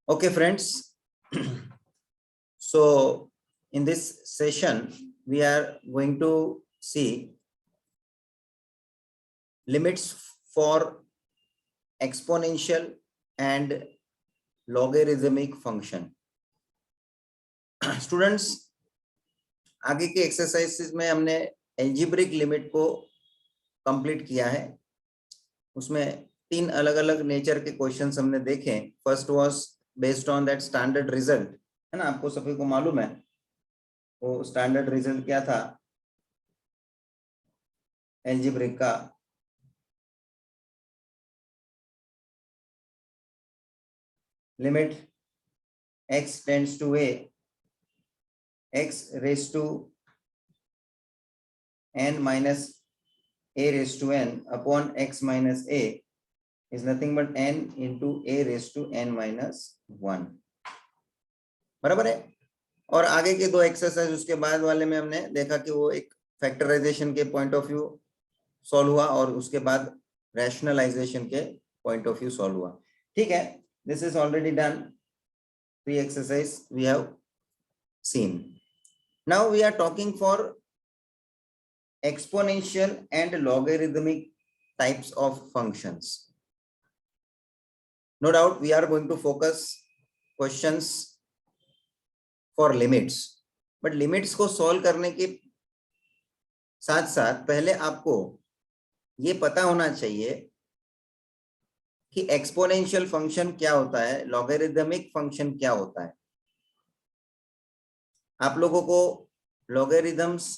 Okay, friends. So in this session, we are going to see limits for exponential and logarithmic function. Students, आगे के exercises में हमने algebraic limit को complete किया है. उसमें तीन अलग अलग नेचर के क्वेश्चंस हमने देखे. First was based on that standard result, है ना, आपको सभी को मालूम है वो स्टैंडर्ड रिजल्ट क्या था एल्जेब्रिक का. Limit x tends to a, x raise to n minus a raise to n upon x minus a is nothing but n into a raised to n minus 1. बराबर है. और आगे के दो exercise उसके बाद वाले में हमने देखा कि वो एक फैक्टराइजेशन के पॉइंट ऑफ व्यू सॉल्व हुआ और उसके बाद रैशनलाइजेशन के पॉइंट ऑफ व्यू सॉल्व हुआ. ठीक है, this is already done. 3 exercise we have seen. Now we are talking for exponential and logarithmic types of functions. No doubt we are going to focus questions for limits, but limits को solve करने के साथ साथ पहले आपको ये पता होना चाहिए कि एक्सपोनेंशियल फंक्शन क्या होता है, लॉगरिदमिक फंक्शन क्या होता है. आप लोगों को लॉगरिदम्स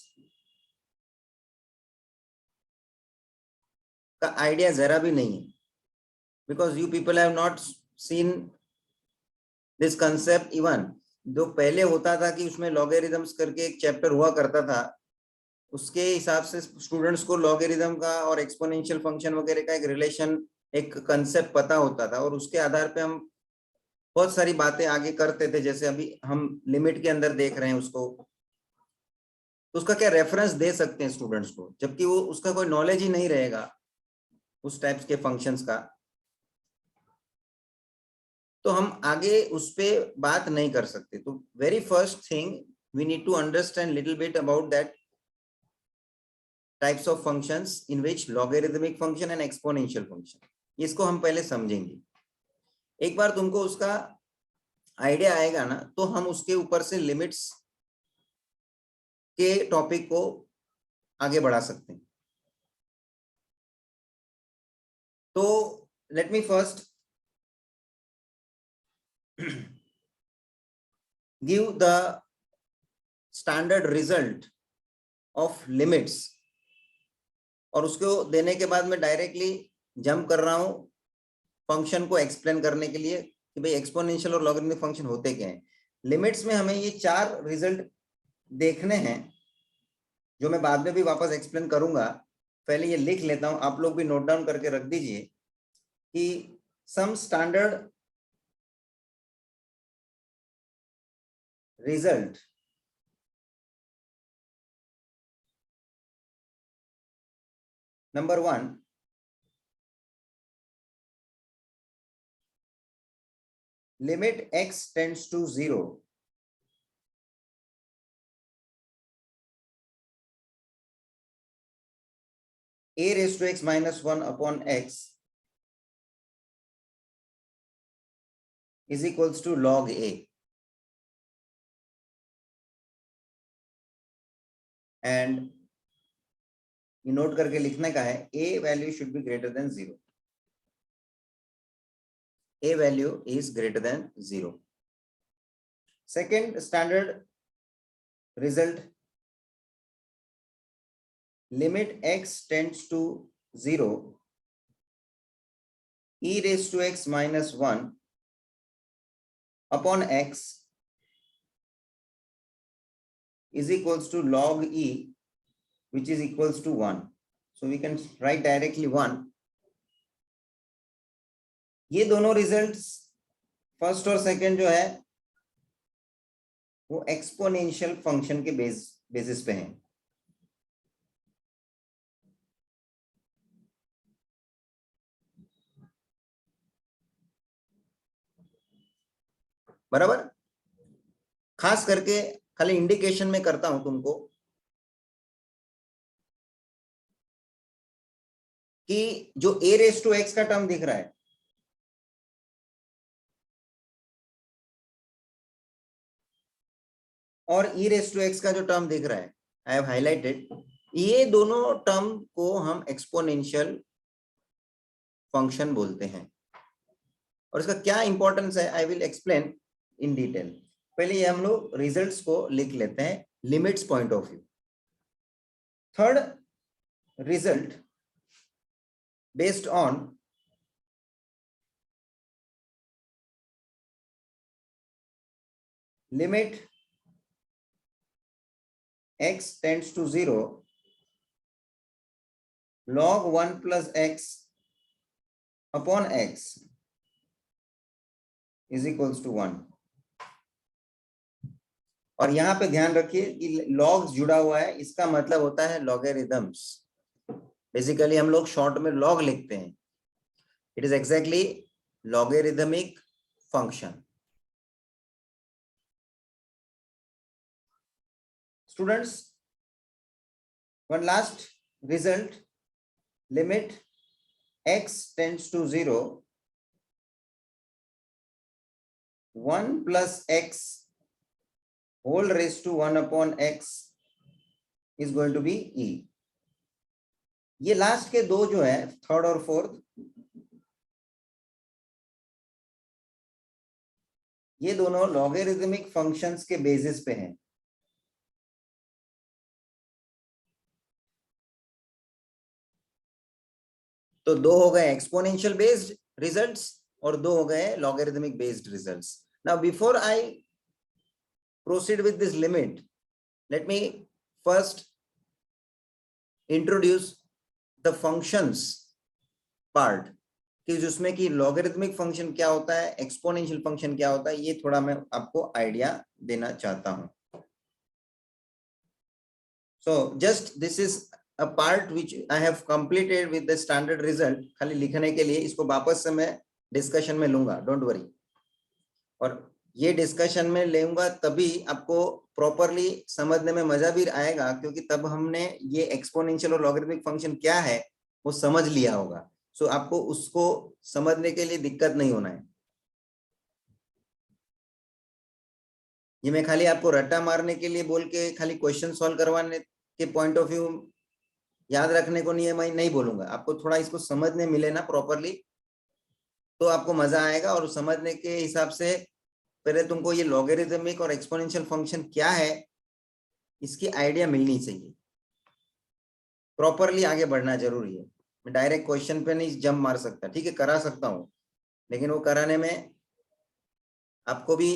का आइडिया जरा भी नहीं है, because you people have not seen this concept. Even जो पहले होता था कि उसमें लॉगरिदम्स करके एक चैप्टर हुआ करता था, उसके हिसाब से स्टूडेंट्स को लॉगरिदम का और एक्सपोनेंशियल फंक्शन वगैरह का एक रिलेशन, एक कंसेप्ट पता होता था और उसके आधार पे हम बहुत सारी बातें आगे करते थे. जैसे अभी हम लिमिट के अंदर देख रहे हैं उसको, तो उसका क्या रेफरेंस दे सकते हैं स्टूडेंट्स को, जबकि वो उसका कोई नॉलेज ही नहीं रहेगा उस टाइप्स के फंक्शंस का, तो हम आगे उस पे बात नहीं कर सकते. तो very first thing we need to understand little bit about that types of functions in which logarithmic function and exponential function. इसको हम पहले समझेंगे. एक बार तुमको उसका आइडिया आएगा ना, तो हम उसके ऊपर से लिमिट्स के टॉपिक को आगे बढ़ा सकते हैं. तो let me first give the standard result of limits, और उसको देने के बाद मैं डायरेक्टली जंप कर रहा हूं फंक्शन को एक्सप्लेन करने के लिए कि भाई एक्सपोनेंशियल और लॉगरिथमिक फंक्शन होते क्या हैं. लिमिट्स में हमें ये 4 रिजल्ट देखने हैं, जो मैं बाद में भी वापस एक्सप्लेन करूंगा. पहले ये लिख लेता हूं, आप लोग भी नोट डाउन करके रख दीजिए कि सम standard result number 1, limit x tends to 0 a raised to x minus 1 upon x is equals to log a. And ये नोट करके लिखने का है, a value should be greater than 0. a value is greater than 0. Second standard result, limit x tends to 0 e raised to x minus 1 upon x is equals to log e, which is equals to 1. So we can write directly 1. ये दोनों results first और second जो है वो exponential function के basis पे हैं. बराबर। खास करके खाली इंडिकेशन में करता हूं तुमको कि जो a रेस टू x का टर्म दिख रहा है, और e रेस टू x का जो टर्म दिख रहा है, आई हैव हाईलाइटेड, ये दोनों टर्म को हम एक्सपोनेंशियल फंक्शन बोलते हैं। और इसका क्या इंपॉर्टेंस है, I will explain in detail. पहले ये हम लोग रिजल्ट्स को लिख लेते हैं limits point of view. Third result based on limit x tends to 0 log 1 plus x upon x is equals to 1। और यहां पे ध्यान रखिए कि लॉग जुड़ा हुआ है, इसका मतलब होता है लॉगरिथम्स। बेसिकली हम लोग शॉर्ट में लॉग लिखते हैं, it is exactly logarithmic function. Students, one last result, limit x tends to 0 1 plus x whole raised to 1 upon x is going to be e। ये लास्ट के दो जो है, थर्ड और फोर्थ, ये दोनों लॉगरिथमिक फंक्शंस के बेसिस पे हैं। तो दो हो गए एक्सपोनेंशियल बेस्ड रिजल्ट्स और दो हो गए logarithmic based results. Now before I proceed with this limit, let me first introduce the functions part, कि जिसमें कि लॉगरिथमिक फंक्शन क्या होता है, एक्सपोनेंशियल फंक्शन क्या होता है, ये थोड़ा मैं आपको आइडिया देना चाहता हूं। So just this is a part which I have completed with the standard result, खाली लिखने के लिए, इसको वापस से मैं डिस्कशन में लूंगा, डोंट वरी। और ये डिस्कशन में लूंगा तभी आपको प्रॉपरली समझने में मजा भी आएगा, क्योंकि तब हमने ये एक्सपोनेंशियल और लॉगरिथमिक फंक्शन क्या है वो समझ लिया होगा। सो आपको उसको समझने के लिए दिक्कत नहीं होना है। ये मैं खाली आपको रट्टा मारने के लिए बोल के खाली क्वेश्चन सॉल्व करवाने के पॉइंट ऑफ व्यू याद रखने को नहीं है, मैं नहीं बोलूंगा। आपको थोड़ा इसको समझने मिले ना प्रॉपरली, तो आपको मजा आएगा। और समझने के हिसाब से पहले तुमको ये लॉगरिथमिक और एक्सपोनेंशियल फंक्शन क्या है इसकी आइडिया मिलनी चाहिए। प्रॉपरली आगे बढ़ना जरूरी है। मैं डायरेक्ट क्वेश्चन पे नहीं जंप मार सकता, ठीक है, करा सकता हूँ, लेकिन वो कराने में आपको भी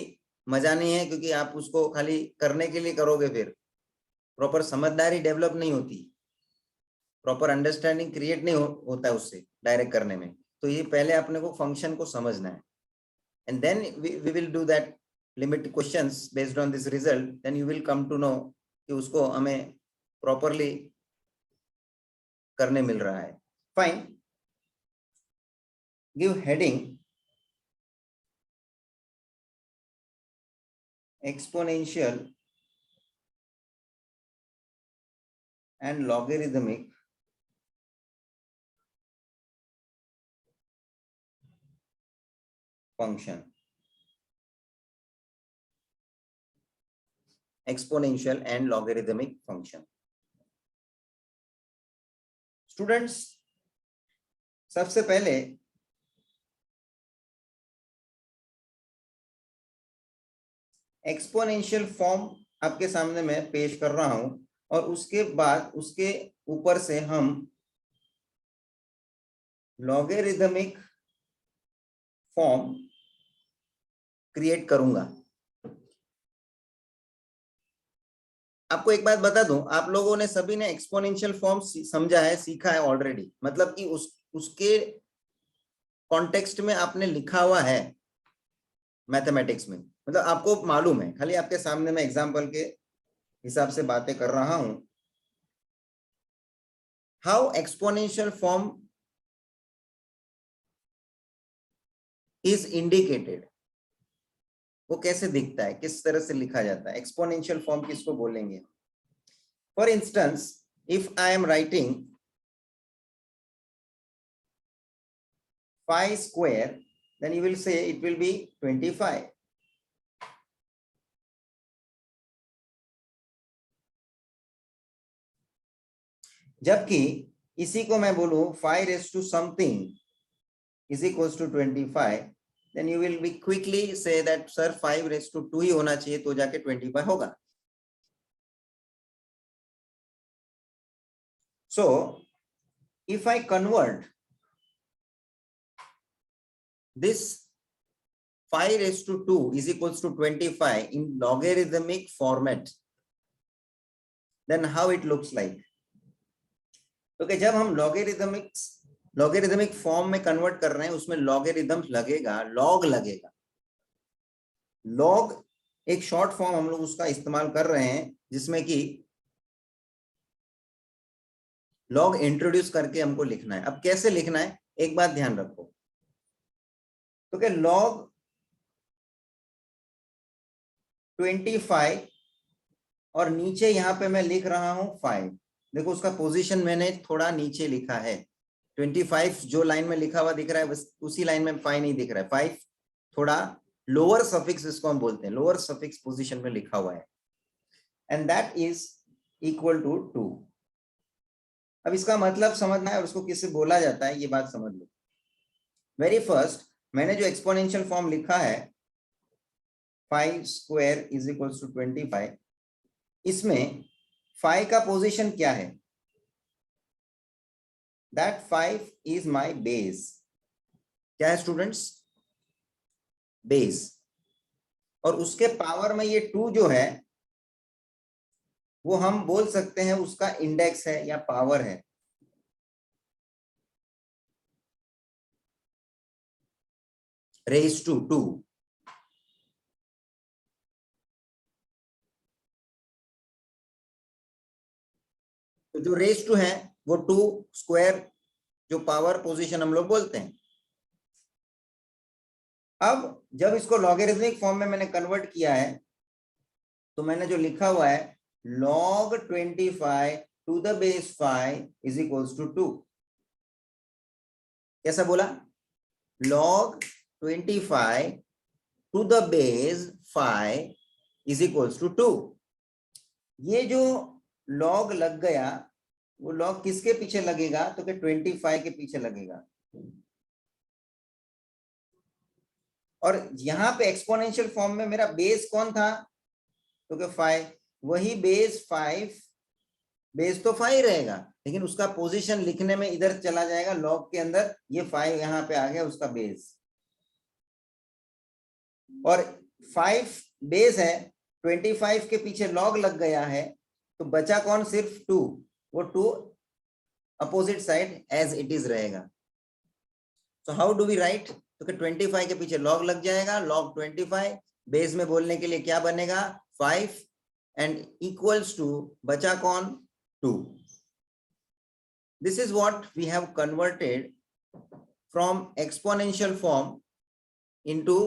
मजा नहीं है, क्योंकि आप उसको खाली करने के लिए करोगे, फिर प्रॉपर समझदारी डेवलप नहीं होती, प्रॉपर अंडरस्टैंडिंग क्रिएट नहीं होता है उससे डायरेक्ट करने में। तो ये पहले अपने को फंक्शन को समझना है, and then we will do that limit questions based on this result, then you will come to know कि उसको हमें प्रॉपरली करने मिल रहा है। Fine, give heading exponential and logarithmic function, exponential and logarithmic function। Students, सबसे पहले exponential form आपके सामने मैं पेश कर रहा हूं, और उसके बाद उसके ऊपर से हम लॉगरिथमिक फॉर्म क्रिएट करूंगा। आपको एक बात बता दूं, आप लोगों ने सभी ने एक्सपोनेंशियल फॉर्म समझा है, सीखा है ऑलरेडी, मतलब कि उसके कॉन्टेक्स्ट में आपने लिखा हुआ है मैथमेटिक्स में, मतलब आपको मालूम है। खाली आपके सामने मैं एग्जांपल के हिसाब से बातें कर रहा हूं। How exponential form is indicated, वो कैसे दिखता है, किस तरह से लिखा जाता है, एक्सपोनेंशियल फॉर्म किसको बोलेंगे। For instance, if I am writing 5 square, then you will say it will be 25. जबकि इसी को मैं बोलूं 5 raised to something is equals to 25, then you will be quickly say that sir 5 raised to 2 ही होना चाहिए तो जाके 25 होगा. So if I convert this 5 raised to 2 is equals to 25 in logarithmic format, then how it looks like? क्योंकि जब हम logarithmic form में convert कर रहे हैं उसमें लॉगरिदम लगेगा, लॉग लगेगा. लॉग एक शॉर्ट फॉर्म हम लोग उसका इस्तेमाल कर रहे हैं जिसमें कि लॉग इंट्रोड्यूस करके हमको लिखना है. अब कैसे लिखना है एक बात ध्यान रखो, तो क्या लॉग 25 और नीचे यहां पे मैं लिख रहा हूं 5. देखो उसका पोजीशन मैंने थोड़ा नीचे लिखा है. 25 जो लाइन में लिखा हुआ दिख रहा है उसी लाइन में 5 नहीं दिख रहा है. 5 थोड़ा लोअर सफिक्स इसको हम बोलते हैं, लोअर सफिक्स पोजीशन में लिखा हुआ है. And that is equal to 2. अब इसका मतलब समझना है और उसको किससे बोला जाता है ये बात समझ लो. वेरी फर्स्ट मैंने जो एक्सपोनेंशियल फॉर्म लिखा है 5 स्क्वायर इज इक्वल टू 25, इसमें 5 का पोजीशन क्या है? That 5 is my base. क्या है स्टूडेंट्स? बेस. और उसके पावर में ये 2 जो है वो हम बोल सकते हैं उसका इंडेक्स है या पावर है. Raise to 2. तो जो रेज टू है वो 2 स्क्वायर जो पावर पोजीशन हम लोग बोलते हैं. अब जब इसको लॉगरिथमिक फॉर्म में मैंने कन्वर्ट किया है तो मैंने जो लिखा हुआ है log 25 to the base 5 is equals to 2. कैसा बोला? log 25 to the base 5 is equals to 2. ये जो log लग गया वो log किसके पीछे लगेगा? तो क्या 25 के पीछे लगेगा. और यहां पे एक्सपोनेंशियल फॉर्म में मेरा बेस कौन था? तो क्या 5. वही बेस 5, बेस तो 5 रहेगा लेकिन उसका पोजीशन लिखने में इधर चला जाएगा लॉग के अंदर. ये 5 यहां पे आ गया उसका बेस. और 5 बेस है, 25 के पीछे लॉग लग गया है तो बचा कौन? सिर्फ 2. वो 2 opposite side as it is रहेगा. So how do we write? तो कि 25 के पीछे लॉग लग जाएगा, log 25 बेस में बोलने के लिए क्या बनेगा? 5 एंड इक्वल्स टू बचा कौन? 2. This is what we have converted from exponential form into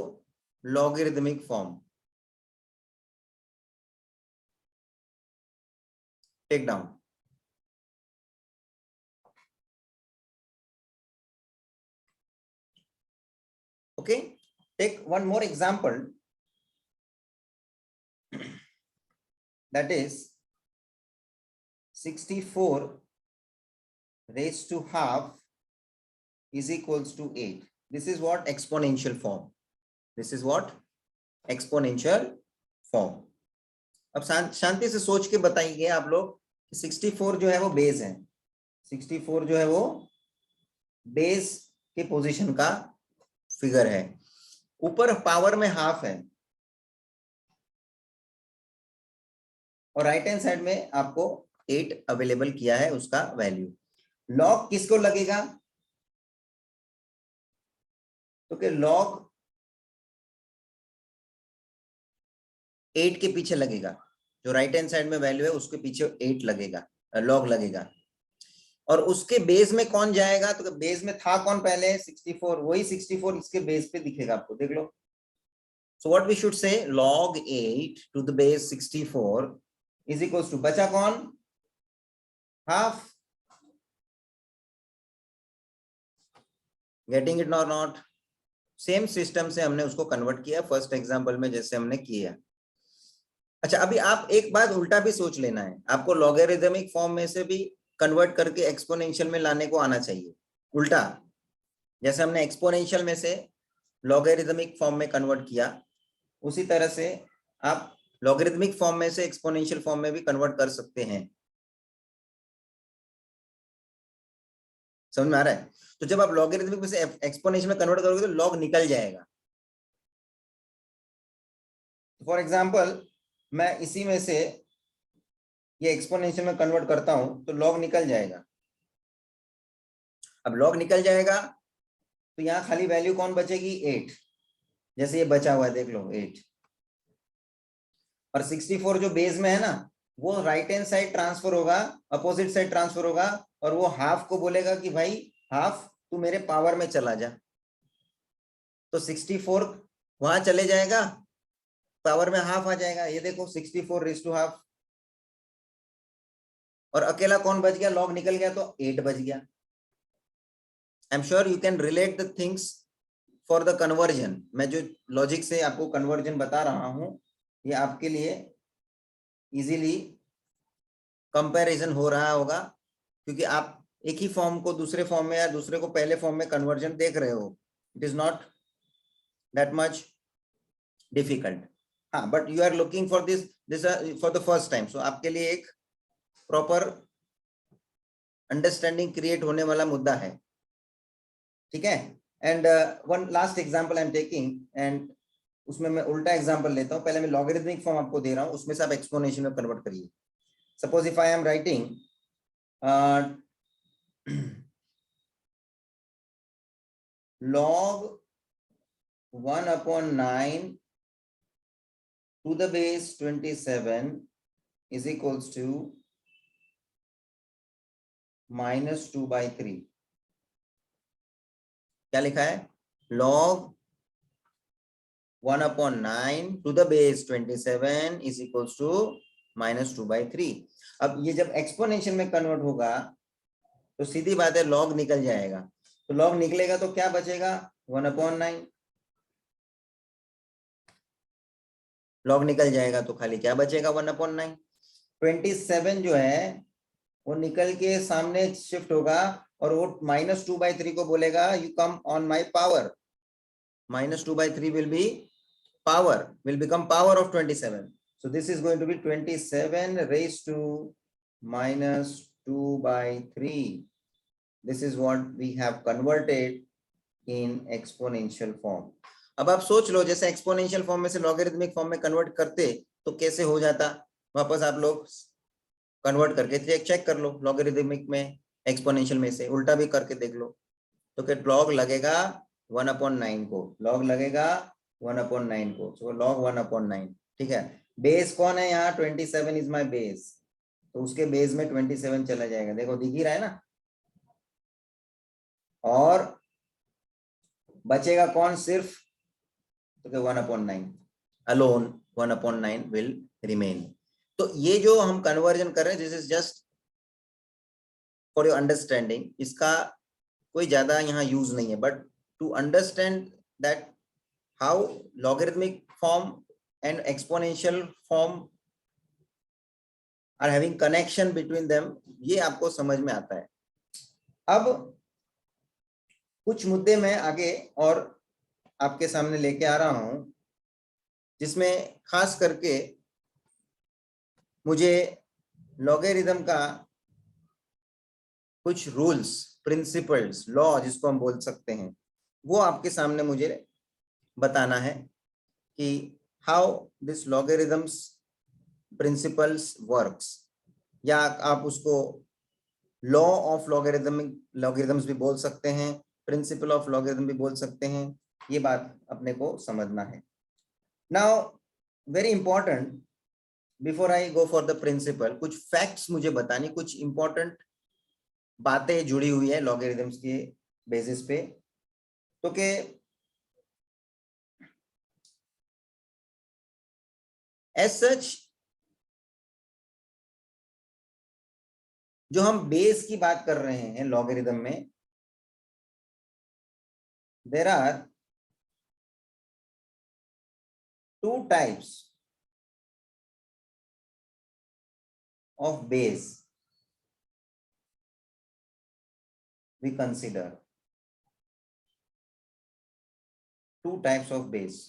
logarithmic form. Take down. Okay, take one more example, that is 64 raised to half is equals to 8. This is what? Exponential form. This is what? Exponential form. अब शांति से सोच के बताइए आप लोग कि 64 जो है वो बेस है. 64 जो है वो बेस के पोजीशन का फिगर है. ऊपर पावर में हाफ है और राइट हैंड साइड में आपको 8 अवेलेबल किया है उसका वैल्यू. लॉग किसको लगेगा? तो कि लॉग 8 के पीछे लगेगा. जो राइट हैंड साइड में वैल्यू है उसके पीछे 8 लगेगा, लॉग लगेगा. और उसके बेस में कौन जाएगा? तो बेस में था कौन पहले? 64. वही 64 इसके बेस पे दिखेगा आपको. देख लो So what we should say, log 8 to the base 64 is equals to, बचा कौन, half. Getting it or not? Same system से हमने उसको कन्वर्ट किया फर्स्ट एग्जांपल में जैसे हमने किया. अच्छा, अभी आप एक बात उल्टा भी सोच लेना है, आपको लॉगरिदमिक फॉर्म में से भी कन्वर्ट करके एक्सपोनेंशियल में लाने को आना चाहिए. उल्टा, जैसे हमने एक्सपोनेंशियल में से लॉगरिदमिक फॉर्म में कन्वर्ट किया, उसी तरह से आप लॉगरिदमिक फॉर्म में से एक्सपोनेंशियल फॉर्म में भी कन्वर्ट कर सकते हैं. समझ में आ रहा है? तो जब आप लॉगरिदमिक में से एक्सपोनेंशियल में कन्वर्ट करोगे तो लॉग निकल जाएगा. फॉर एग्जांपल, मैं इसी में से ये एक्सपोनेंशियल में कन्वर्ट करता हूं तो लॉग निकल जाएगा. अब लॉग निकल जाएगा तो यहां खाली वैल्यू कौन बचेगी, 8. जैसे ये बचा हुआ है, देख लो 8. और 64 जो बेस में है ना, वो राइट हैंड साइड ट्रांसफर होगा, अपोजिट साइड ट्रांसफर होगा, और वो हाफ को बोलेगा कि भाई हाफ तू मेरे पावर में चला जा. तो 64 वहां चले जाएगा, पावर में हाफ आ जाएगा. ये देखो 64 रेज़ टू हाफ. और अकेला कौन बच गया, लॉग निकल गया तो 8 बच गया. आई am sure you can relate the things for the conversion. मैं जो लॉजिक से आपको कन्वर्जन बता रहा हूं, ये आपके लिए इजीली कंपैरिजन हो रहा होगा, क्योंकि आप एक ही फॉर्म को दूसरे फॉर्म में या दूसरे को पहले फॉर्म में कन्वर्जन देख रहे हो. It is not that much difficult. हाँ, but you are looking for this for the first time. So आपके लिए एक प्रॉपर अंडरस्टैंडिंग क्रिएट होने वाला मुद्दा है. ठीक है. And one last example I am taking, and उसमें मैं उल्टा एग्जांपल लेता हूं. पहले मैं लॉगरिदमिक फॉर्म आपको दे रहा हूं, उसमें से आप एक्सपोनेंशियल में कन्वर्ट करिए. Suppose if I am writing log 1/9 to the base 27 is equals to -2/3. क्या लिखा है, log 1/9 to the base 27 is equals to -2/3. अब ये जब एक्सपोनेंशियल में कन्वर्ट होगा तो सीधी बात है लॉग निकल जाएगा. तो लॉग निकलेगा तो क्या बचेगा, 1/9. लॉग निकल जाएगा तो खाली क्या बचेगा, 1/9. 27 जो है वो निकल के सामने शिफ्ट होगा और वो -2/3 को बोलेगा you come on my power. -2/3 will be power, will become power of 27. So this is going to be 27 raised to -2/3. This is what we have converted in exponential form. अब आप सोच लो, जैसे एक्सपोनेंशियल फॉर्म में से logarithmic form में convert करते तो कैसे हो जाता. वापस आप लोग कन्वर्ट करके चेक कर लो, लॉगरिदमिक में एक्सपोनेंशियल में से उल्टा भी करके देख लो. तो क्या लॉग लगेगा 1/9 को, लॉग लगेगा 1/9 को. सो log 1/9. ठीक है. बेस कौन है यहाँ, 27 इज माई बेस, तो उसके बेस में 27 चला जाएगा. देखो दिख ही रहा है ना. और बचेगा कौन सिर्फ, तो 1/9 अलोन, 1/9 विल रिमेन. तो ये जो हम कन्वर्जन कर रहे हैं, this is just for your understanding. इसका कोई ज्यादा यहाँ यूज नहीं है, but to understand that how logarithmic form and exponential form are having connection between them, ये आपको समझ में आता है. अब कुछ मुद्दे मैं आगे और आपके सामने लेके आ रहा हूं, जिसमें खास करके मुझे लॉगरिथम का कुछ रूल्स, प्रिंसिपल्स, लॉ जिसको हम बोल सकते हैं, वो आपके सामने मुझे बताना है कि how this logarithms principles works, या आप उसको लॉ ऑफ लॉगरिथम्स भी बोल सकते हैं, प्रिंसिपल ऑफ लॉगरिथम भी बोल सकते हैं. ये बात अपने को समझना है. Now very important, before I go for the principle, कुछ फैक्ट्स मुझे बतानी, कुछ इंपॉर्टेंट बातें जुड़ी हुई है लॉगरिथम्स के बेसिस पे. तो के एज सच जो हम बेस की बात कर रहे हैं लॉगरिदम में, there are two types of base we consider, two types of base.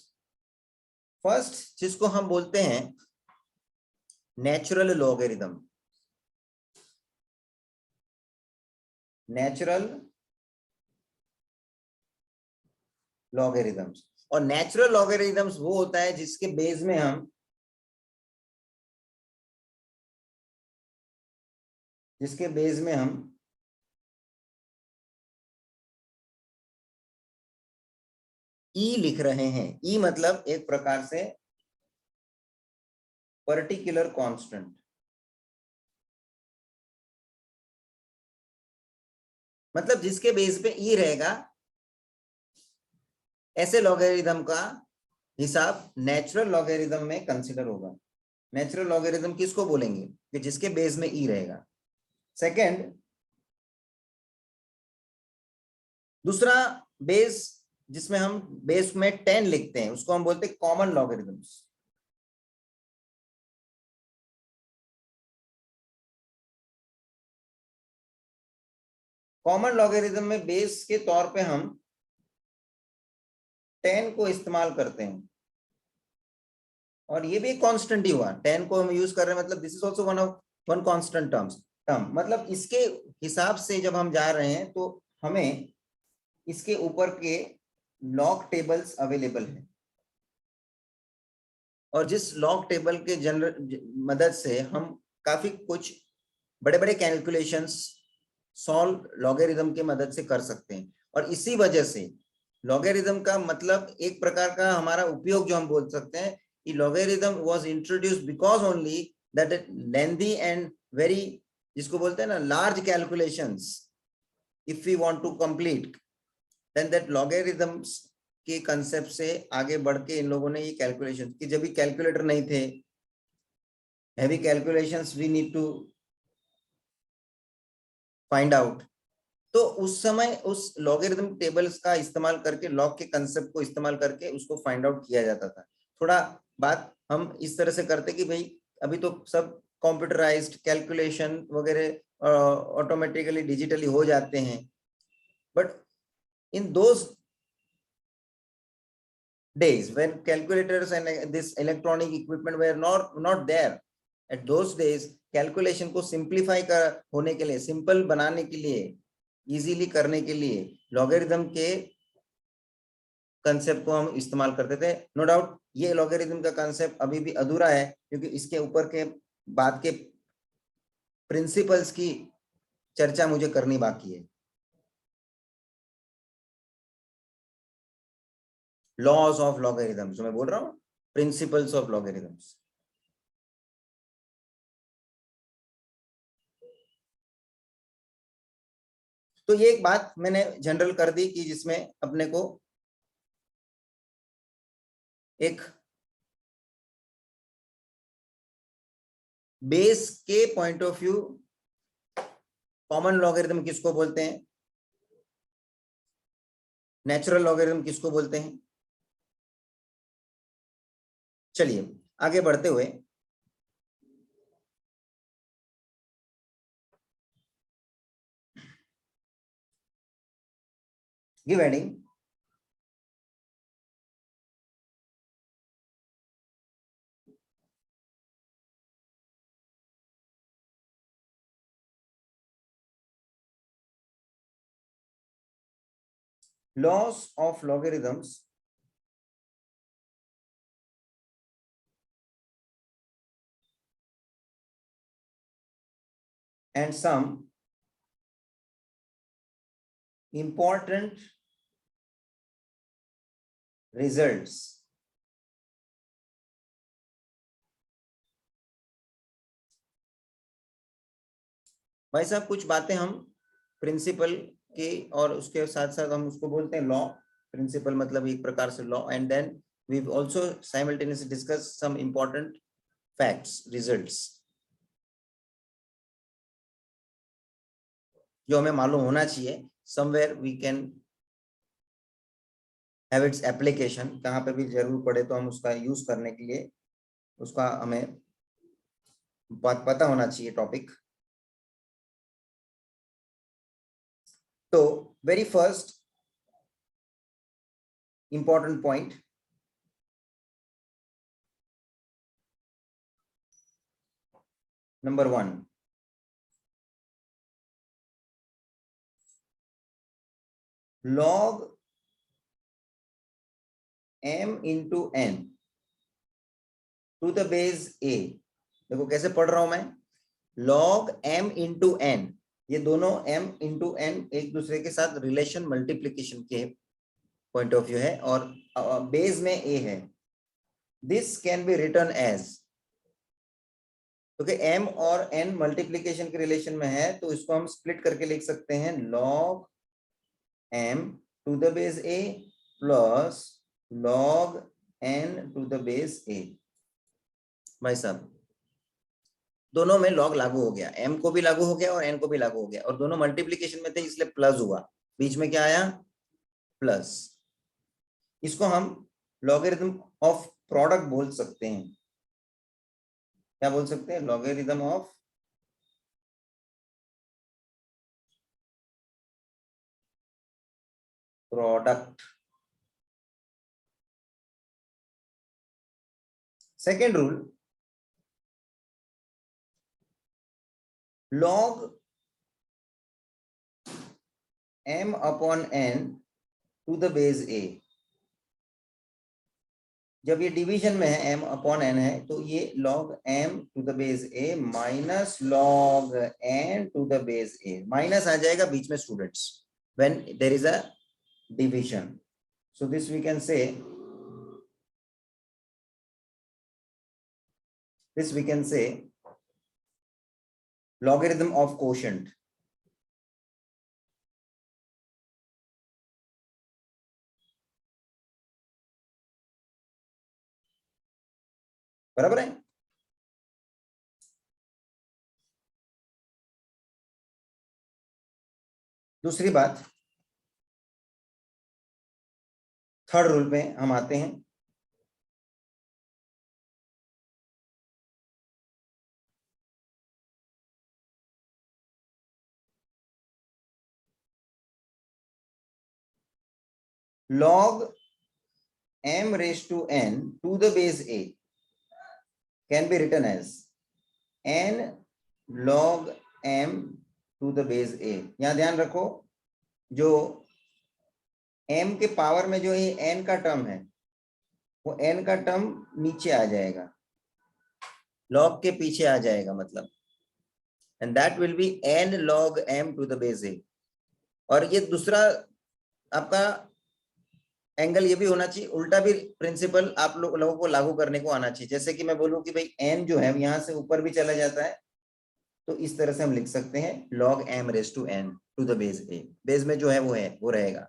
First जिसको हम बोलते हैं नेचुरल लॉगरिदम, नेचुरल लॉगरिदम्स। और नेचुरल लॉगरिदम्स वो होता है जिसके बेस में हम ई लिख रहे हैं। ई मतलब एक प्रकार से पर्टिकुलर कांस्टेंट, मतलब जिसके बेस पे ई रहेगा, ऐसे लॉगरिदम का हिसाब नेचुरल लॉगरिदम में कंसिडर होगा। नेचुरल लॉगरिदम किसको बोलेंगे कि जिसके बेस में ई रहेगा। सेकंड, दूसरा बेस जिसमें हम बेस में 10 लिखते हैं उसको हम बोलते हैं कॉमन लॉगरिदम्स। कॉमन लॉगरिदम में बेस के तौर पे हम 10 को इस्तेमाल करते हैं, और ये भी एक कांस्टेंट ही हुआ। 10 को हम यूज कर रहे हैं, मतलब this is also one constant term. मतलब इसके हिसाब से जब हम जा रहे हैं तो हमें इसके ऊपर के लॉग टेबल्स अवेलेबल हैं, और जिस लॉग टेबल के मदद से हम काफी कुछ बड़े बड़े कैलकुलेशंस सॉल्व लॉगरिदम के मदद से कर सकते हैं। और इसी वजह से लॉगरिदम का मतलब एक प्रकार का हमारा उपयोग जो हम बोल सकते हैं कि logarithm was introduced because only that lengthy and very, जिसको बोलते हैं ना large calculations, if we want to complete, then that logarithms के कंसेप्ट से आगे बढ़ के इन लोगों ने ये कैलकुलेशन कि जब भी कैलकुलेटर नहीं थे, heavy calculations we need to find out, तो उस समय उस लॉगरिदम टेबल्स का इस्तेमाल करके, लॉग के कंसेप्ट को इस्तेमाल करके उसको फाइंड आउट किया जाता था। थोड़ा बात हम इस तरह से करते कि भाई अभी तो सब कंप्यूटराइज्ड कैलकुलेशन वगैरह ऑटोमेटिकली डिजिटली हो जाते हैं, but in those days when calculators and this electronic equipment were not there, at those days calculation को सिंप्लीफाई कर होने के लिए, सिंपल बनाने के लिए, इजीली करने के लिए लॉगरिदम के कंसेप्ट को हम इस्तेमाल करते थे। नो डाउट ये लॉगरिदम का कंसेप्ट अभी भी अधूरा है, क्योंकि इसके ऊपर के बाद के प्रिंसिपल्स की चर्चा मुझे करनी बाकी है। लॉज ऑफ लॉगरिदम्स जो मैं बोल रहा हूँ, प्रिंसिपल्स ऑफ लॉगरिदम्स। तो ये एक बात मैंने जनरल कर दी कि जिसमें अपने को एक बेस के point of view common logarithm किसको बोलते हैं, नेचुरल लॉगरिदम किसको बोलते हैं। चलिए आगे बढ़ते हुए give heading laws of logarithms and some important results। भाई साहब कुछ बातें हम प्रिंसिपल की और उसके साथ साथ हम उसको बोलते हैं लॉ। प्रिंसिपल मतलब एक प्रकार से law, and then we also simultaneously discuss some important facts, results जो हमें मालूम होना चाहिए, somewhere we can have its application, कहाँ पे भी जरूर पड़े तो हम उसका यूज करने के लिए उसका हमें बात पता होना चाहिए टॉपिक। तो very first important point, number 1, log m into n to the base a। देखो कैसे पढ़ रहा हूं मैं, log m into n, ये दोनों m into n एक दूसरे के साथ रिलेशन मल्टीप्लीकेशन के पॉइंट ऑफ व्यू है और बेस में a है। This can be written as, क्योंकि m और n मल्टीप्लीकेशन के रिलेशन में है तो इसको हम स्प्लिट करके लिख सकते हैं log m to the base a plus log n to the base a। भाई साहब दोनों में log लागू हो गया, m को भी लागू हो गया और n को भी लागू हो गया, और दोनों मल्टीप्लीकेशन में थे इसलिए प्लस हुआ, बीच में क्या आया, प्लस। इसको हम लॉगरिथम ऑफ प्रोडक्ट बोल सकते हैं। क्या बोल सकते हैं, logarithm of product. Second rule, log m upon n to the base a। जब ये डिवीजन में है m अपॉन n है तो ये log m to the base a minus log n to the base a, minus आ जाएगा बीच में students when there is a division. So this we can say, this we can say logarithm of quotient। बराबर है। दूसरी बात, third rule पे हम आते हैं। log m raised to n to the base a can be written as n log m to the base a। यहां ध्यान रखो, जो m के पावर में जो ये n का टर्म है वो n का टर्म नीचे आ जाएगा, log के पीछे आ जाएगा मतलब, and that will be n log m to the base a। और ये दूसरा आपका एंगल ये भी होना चाहिए, उल्टा भी प्रिंसिपल आप लोगों को लागू करने को आना चाहिए। जैसे कि मैं बोलूं कि भाई n जो है यहां से ऊपर भी चला जाता है तो इस तरह से हम लिख सकते हैं log m raise to n to the base a। Base में जो है वो रहेगा,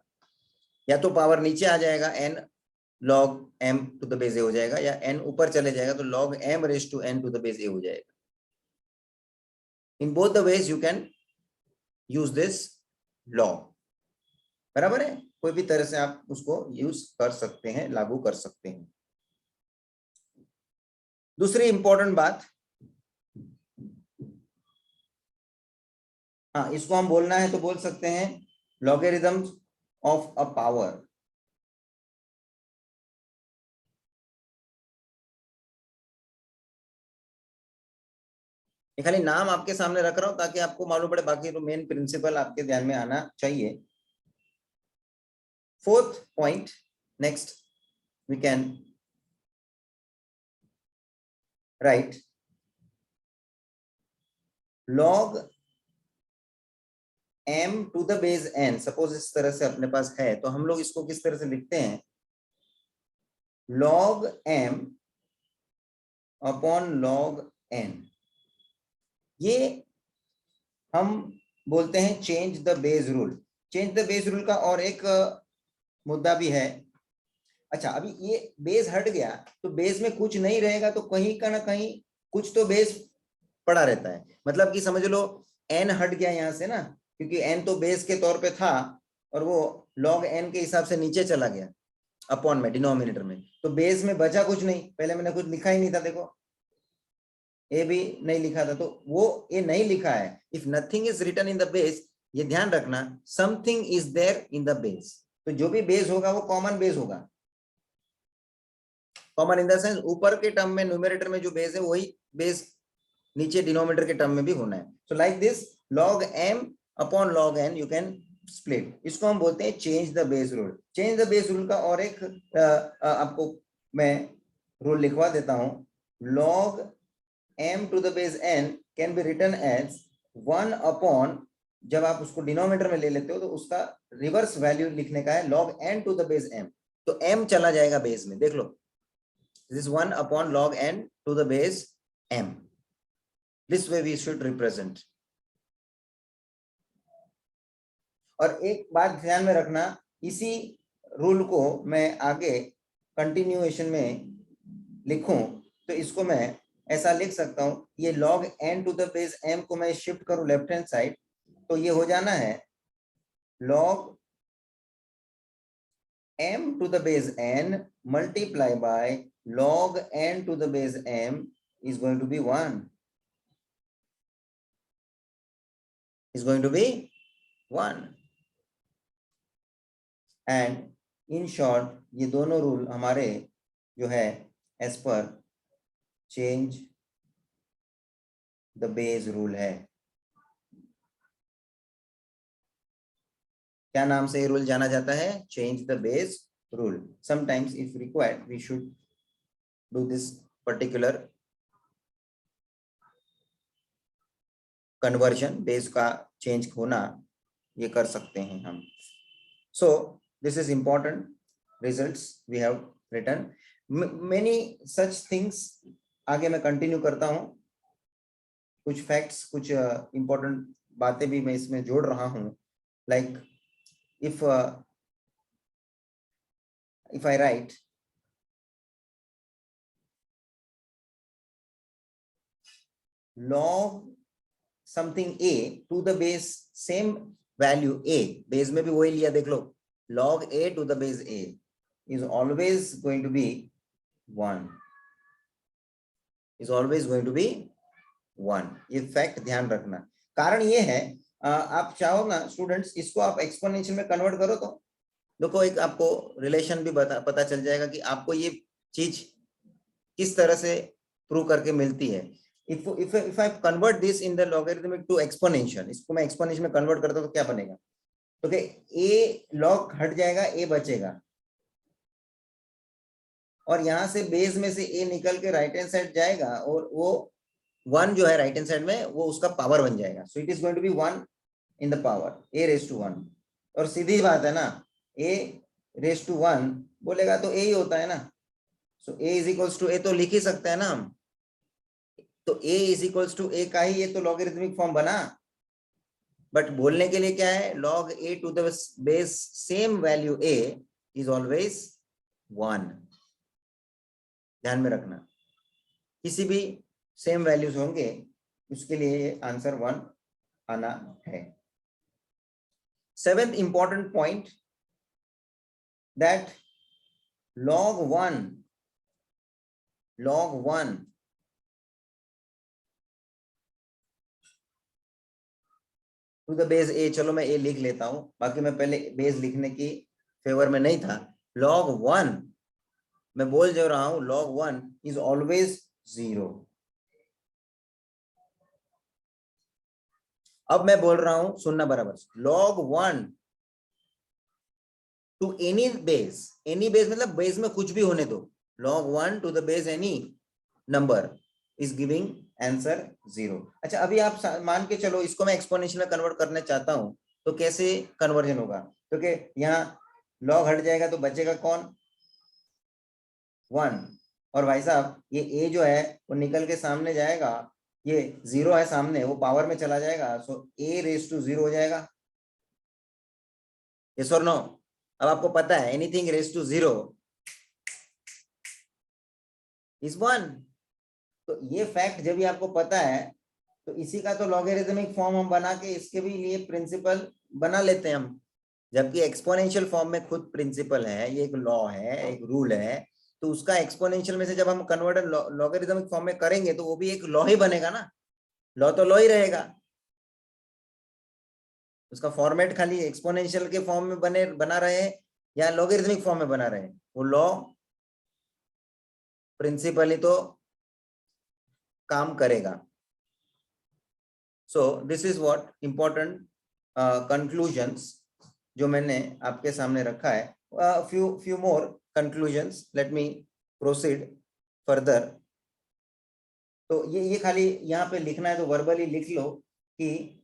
या तो पावर नीचे आ जाएगा n log m to the base a हो जाएगा, या n ऊपर चले जाएगा तो log m raise to n to the base a हो जाएगा। In both the ways you can use this law. बराबर है, कोई भी तरह से आप उसको यूज कर सकते हैं, लागू कर सकते हैं। दूसरी इंपॉर्टेंट बात, हाँ इसको हम बोलना है तो बोल सकते हैं लॉगरिथम ऑफ अ पावर। ये खाली नाम आपके सामने रख रहा हूं ताकि आपको मालूम पड़े, बाकी तो मेन प्रिंसिपल आपके ध्यान में आना चाहिए। Fourth point, next we can write log m to the base n। Suppose इस तरह से अपने पास है तो हम लोग इसको किस तरह से लिखते हैं, log m upon log n। ये हम बोलते हैं change the base rule. Change the base rule का और एक मुद्दा भी है। अच्छा अभी ये बेस हट गया तो बेस में कुछ नहीं रहेगा तो कहीं का ना कहीं कुछ तो बेस पड़ा रहता है, मतलब कि समझ लो n हट गया यहाँ से ना, क्योंकि n तो बेस के तौर पे था और वो log n के हिसाब से नीचे चला गया अपॉन में डिनोमिनेटर में, तो बेस में बचा कुछ नहीं, पहले मैंने कुछ लिखा ही नहीं था, देखो ए भी नहीं लिखा था, तो वो ए नहीं लिखा है। If nothing is written in the base, ये ध्यान रखना, something is there in the base, तो जो भी बेस होगा वो कॉमन बेस होगा। कॉमन इन द सेंस ऊपर के टर्म में न्यूमरेटर में जो बेस है वही बेस नीचे डिनोमिनेटर के टर्म में भी होना है। So like this log m upon log n you can split, इसको हम बोलते हैं change the base rule. Change the base rule का और एक आपको मैं रूल लिखवा देता हूं, log m to the base n can be written as 1 upon, जब आप उसको डिनोमिनेटर में ले लेते हो तो उसका रिवर्स वैल्यू लिखने का है log n to the base m, तो m चला जाएगा बेस में, देख लो, this is 1 upon log n to the base m. This way we should represent. और एक बात ध्यान में रखना, इसी रूल को मैं आगे कंटिन्यूएशन में लिखूं तो इसको मैं ऐसा लिख सकता हूं, ये log n to the base m को मैं शिफ्ट करूं लेफ्ट हैंड साइड, तो ये हो जाना है log m to the base n multiply by log n to the base m is going to be 1, is going to be 1, and in short ये दोनों रूल हमारे जो है as per change the base rule है। क्या नाम से ये रूल जाना जाता है? Change the base rule. Sometimes if required we should do this particular conversion, base का चेंज होना ये कर सकते हैं हम। So this is important results we have written many such things. आगे मैं कंटिन्यू करता हूं, कुछ फैक्ट्स, कुछ इंपॉर्टेंट बातें भी मैं इसमें जोड़ रहा हूं, like if I write log something a to the base same value a, base में भी वही लिया, देख लो, log a to the base a is always going to be 1, is always going to be 1। ये फैक्ट ध्यान रखना। कारण ये है, आप चाहो ना स्टूडेंट्स, इसको आप एक्सपोनेंशियल में कन्वर्ट करो तो देखो एक आपको रिलेशन भी पता चल जाएगा कि आपको ये चीज किस तरह से प्रूव करके मिलती है। If I convert this in the logarithmic to exponential, इसको मैं एक्सपोनेंशियल में कन्वर्ट करता हूं तो क्या बनेगा, तो कि ए लॉग हट जाएगा, ए बचेगा, और यहां से बेस में से ए निकल के राइट हैंड साइड जाएगा और वो 1 जो है राइट हैंड साइड में वो उसका पावर बन जाएगा। So it is going to be 1 in the power a raise to 1। और सीधी बात है ना, a रेज टू 1 बोलेगा तो a ही होता है ना। So a is equals to a तो लिख ही सकते हैं ना हम, तो a is equals to a का ही ये तो लॉगरिथमिक फॉर्म बना। बट बोलने के लिए क्या है, log a to the base same value a is always 1। ध्यान में रखना, किसी भी सेम वैल्यूज होंगे उसके लिए आंसर 1 आना है। 7th important point that log 1 to the base a, चलो मैं a लिख लेता हूं, बाकी मैं पहले बेस लिखने की फेवर में नहीं था। log 1 मैं बोल जो रहा हूं, log 1 इज ऑलवेज 0। अब मैं बोल रहा हूं, सुनना बराबर, log 1 to any base, any base मतलब बेस में कुछ भी होने दो, log 1 to the base any number is giving answer 0। अच्छा अभी आप मान के चलो इसको मैं एक्सपोनेंशियल में कन्वर्ट करना चाहता हूं तो कैसे कन्वर्जन होगा, क्योंकि यहाँ log हट जाएगा तो बचेगा कौन, 1, और भाई साहब ये a जो है वो निकल के सामने जाएगा, ये 0 है सामने, वो पावर में चला जाएगा, सो a रेज टू 0 हो जाएगा। यस और नो? अब आपको पता है एनीथिंग रेज टू 0 इज 1, तो ये फैक्ट जब भी आपको पता है तो इसी का तो लॉगरिदमिक फॉर्म हम बना के इसके भी लिए प्रिंसिपल बना लेते हैं हम, जबकि एक्सपोनेंशियल फॉर्म में खुद प्रिंसिपल है, ये एक लॉ है, एक रूल है, तो उसका एक्सपोनेंशियल में से जब हम कन्वर्ट लॉगरिदमिक फॉर्म में करेंगे तो वो भी एक लॉ ही बनेगा ना, लॉ तो लॉ ही रहेगा, उसका फॉर्मेट खाली एक्सपोनेंशियल के फॉर्म में बना रहे या लॉगरिदमिक फॉर्म में बना रहे, वो लॉ प्रिंसिपली तो काम करेगा। सो this is what important conclusions जो मैंने आपके सामने रखा है। few more conclusions, let me proceed further। तो ये खाली यहाँ पे लिखना है तो वर्बली लिख लो कि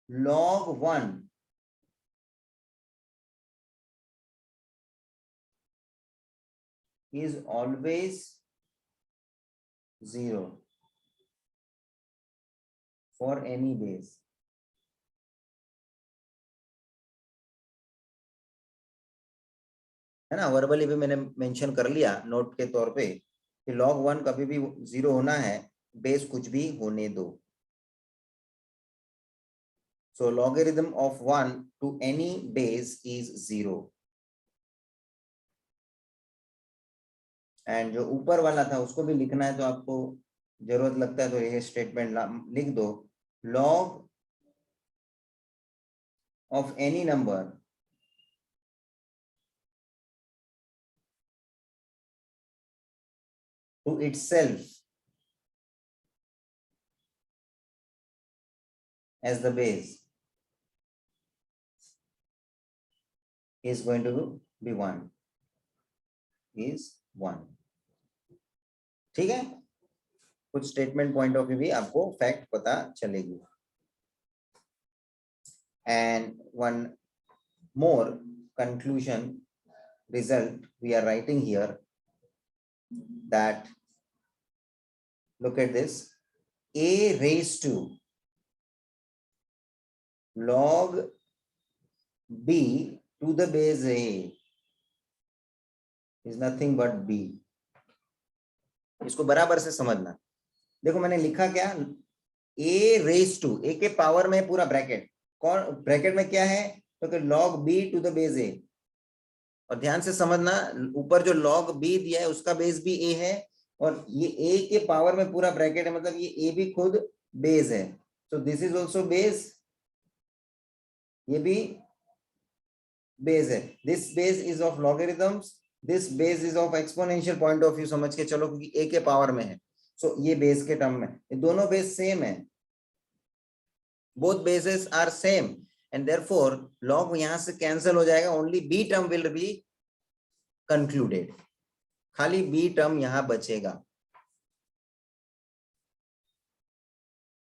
log 1 is always 0 for any base। है ना, वर्बली भी मैंने मेंशन कर लिया नोट के तौर पे कि log 1 कभी भी 0 होना है, बेस कुछ भी होने दो। So logarithm of 1 to any base is 0। And जो ऊपर वाला था उसको भी लिखना है तो आपको जरूरत लगता है तो ये स्टेटमेंट लिख दो, log of any number to itself as the base is going to be 1, is 1। ठीक है, कुछ स्टेटमेंट पॉइंट ऑफ व्यू भी आपको फैक्ट पता चलेगी। And one more conclusion result we are writing here, that look at this, a raised to log b to the base a is nothing but b। इसको बराबर से समझना। देखो मैंने लिखा क्या, a raised to, a के पावर में पूरा ब्रैकेट, कौन ब्रैकेट में क्या है तो कि log b to the base a, और ध्यान से समझना ऊपर जो log b दिया है उसका बेस भी a है, और ये a के पावर में पूरा ब्रैकेट है, मतलब ये a भी खुद बेस है। So this is also base, ये भी बेस है। This base is of logarithms, this base is of exponential point of view समझ के चलो, क्योंकि a के पावर में है। सो ये बेस के टर्म में ये दोनों बेस सेम है, both bases are same and therefore log यहां से कैंसिल हो जाएगा, only b term will be concluded, खाली b term यहां बचेगा,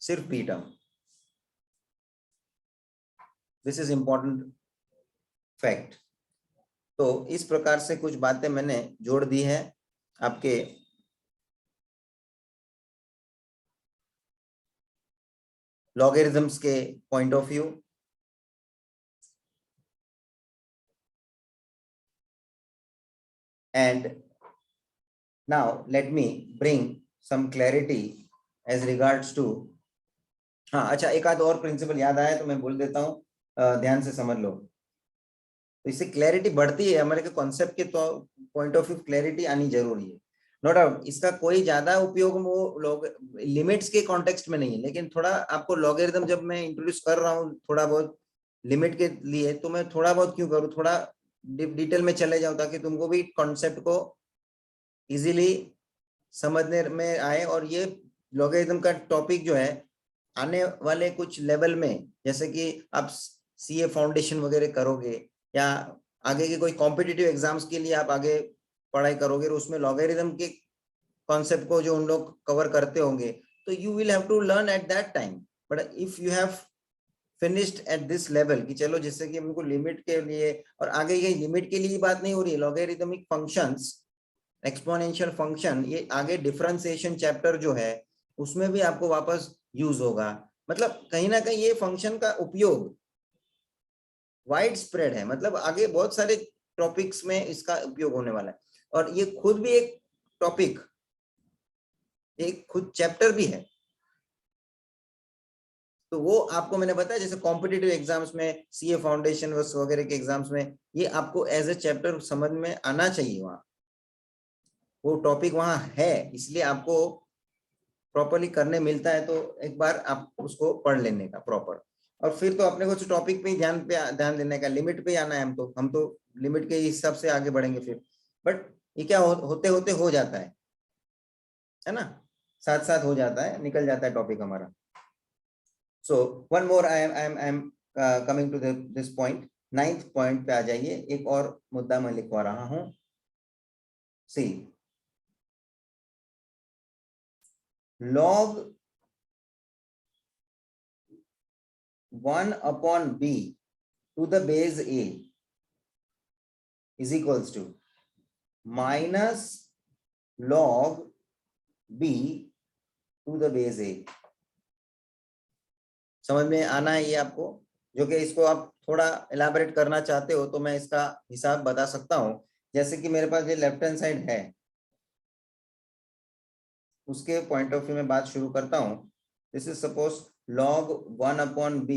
सिर्फ b term। This is important fact. तो इस प्रकार से कुछ बातें मैंने जोड़ दी है आपके लॉगरिथम्स के point of view. And now let me bring some clarity as regards to, हाँ अच्छा एक आध और प्रिंसिपल याद आया तो मैं बोल देता हूँ, ध्यान से समझ लो, तो इससे क्लैरिटी बढ़ती है हमारे कॉन्सेप्ट के पॉइंट ऑफ व्यू, क्लैरिटी आनी जरूरी है, नो डाउट। इसका कोई ज्यादा उपयोग वो लोग लिमिट्स के कॉन्टेक्स्ट में नहीं है, लेकिन थोड़ा आपको लॉगरिथम जब मैं इंट्रोड्यूस कर रहा हूँ थोड़ा बहुत लिमिट के लिए, तो मैं थोड़ा बहुत क्यों करूँ, थोड़ा डिटेल में चले जाऊं ताकि तुमको भी कॉन्सेप्ट को इजीली समझने में आए। और ये लॉगरिथम का टॉपिक जो है आने वाले कुछ लेवल में, जैसे कि आप सीए फाउंडेशन वगैरह करोगे या आगे के कोई कॉम्पिटिटिव एग्जाम्स के लिए आप आगे पढ़ाई करोगे, और उसमें लॉगरिथम के कॉन्सेप्ट को जो उन लोग कवर करते होंगे, तो you will have to learn at that time. But if you have finished at this level कि चलो जिससे कि हमको लिमिट के लिए, और आगे ये लिमिट के लिए बात नहीं हो रही है, लॉगरिथमिक फंक्शंस, एक्सपोनेंशियल फंक्शन, ये आगे डिफरेंशिएशन चैप्टर जो है उसमें भी आपको वापस यूज होगा। मतलब कहीं ना कहीं ये फंक्शन का उपयोग वाइड स्प्रेड है, मतलब आगे बहुत सारे टॉपिक्स में इसका उपयोग होने वाला है। और ये खुद भी एक टॉपिक, एक खुद चैप्टर भी है। तो वो आपको मैंने बताया जैसे कॉम्पिटिटिव एग्जाम्स में, सीए फाउंडेशन वगैरह के एग्जाम्स में, ये आपको एज ए चैप्टर समझ में आना चाहिए। वहां वो टॉपिक वहां है, इसलिए आपको प्रॉपरली करने मिलता है। तो एक बार आप उसको पढ़ लेने का प्रॉपर, और फिर तो अपने को टॉपिक पे ही ध्यान देने का, लिमिट पे ही आना है। हम तो लिमिट के हिसाब से आगे बढ़ेंगे फिर। बट ये क्या होते होते हो जाता है ना, साथ साथ हो जाता है, निकल जाता है टॉपिक हमारा। So one more I am coming to this point, 9th point पे आ जाइए। एक और मुद्दा मैं लिखवा रहा हूं। सी log 1/b to the base a is equals to minus log b to the base a। समझ में आना है ये आपको? जो कि इसको आप थोड़ा एलाबोरेट करना चाहते हो तो मैं इसका हिसाब बता सकता हूं। जैसे कि मेरे पास ये लेफ्ट हैंड साइड है, उसके पॉइंट ऑफ व्यू में बात शुरू करता हूं। This is suppose log 1/b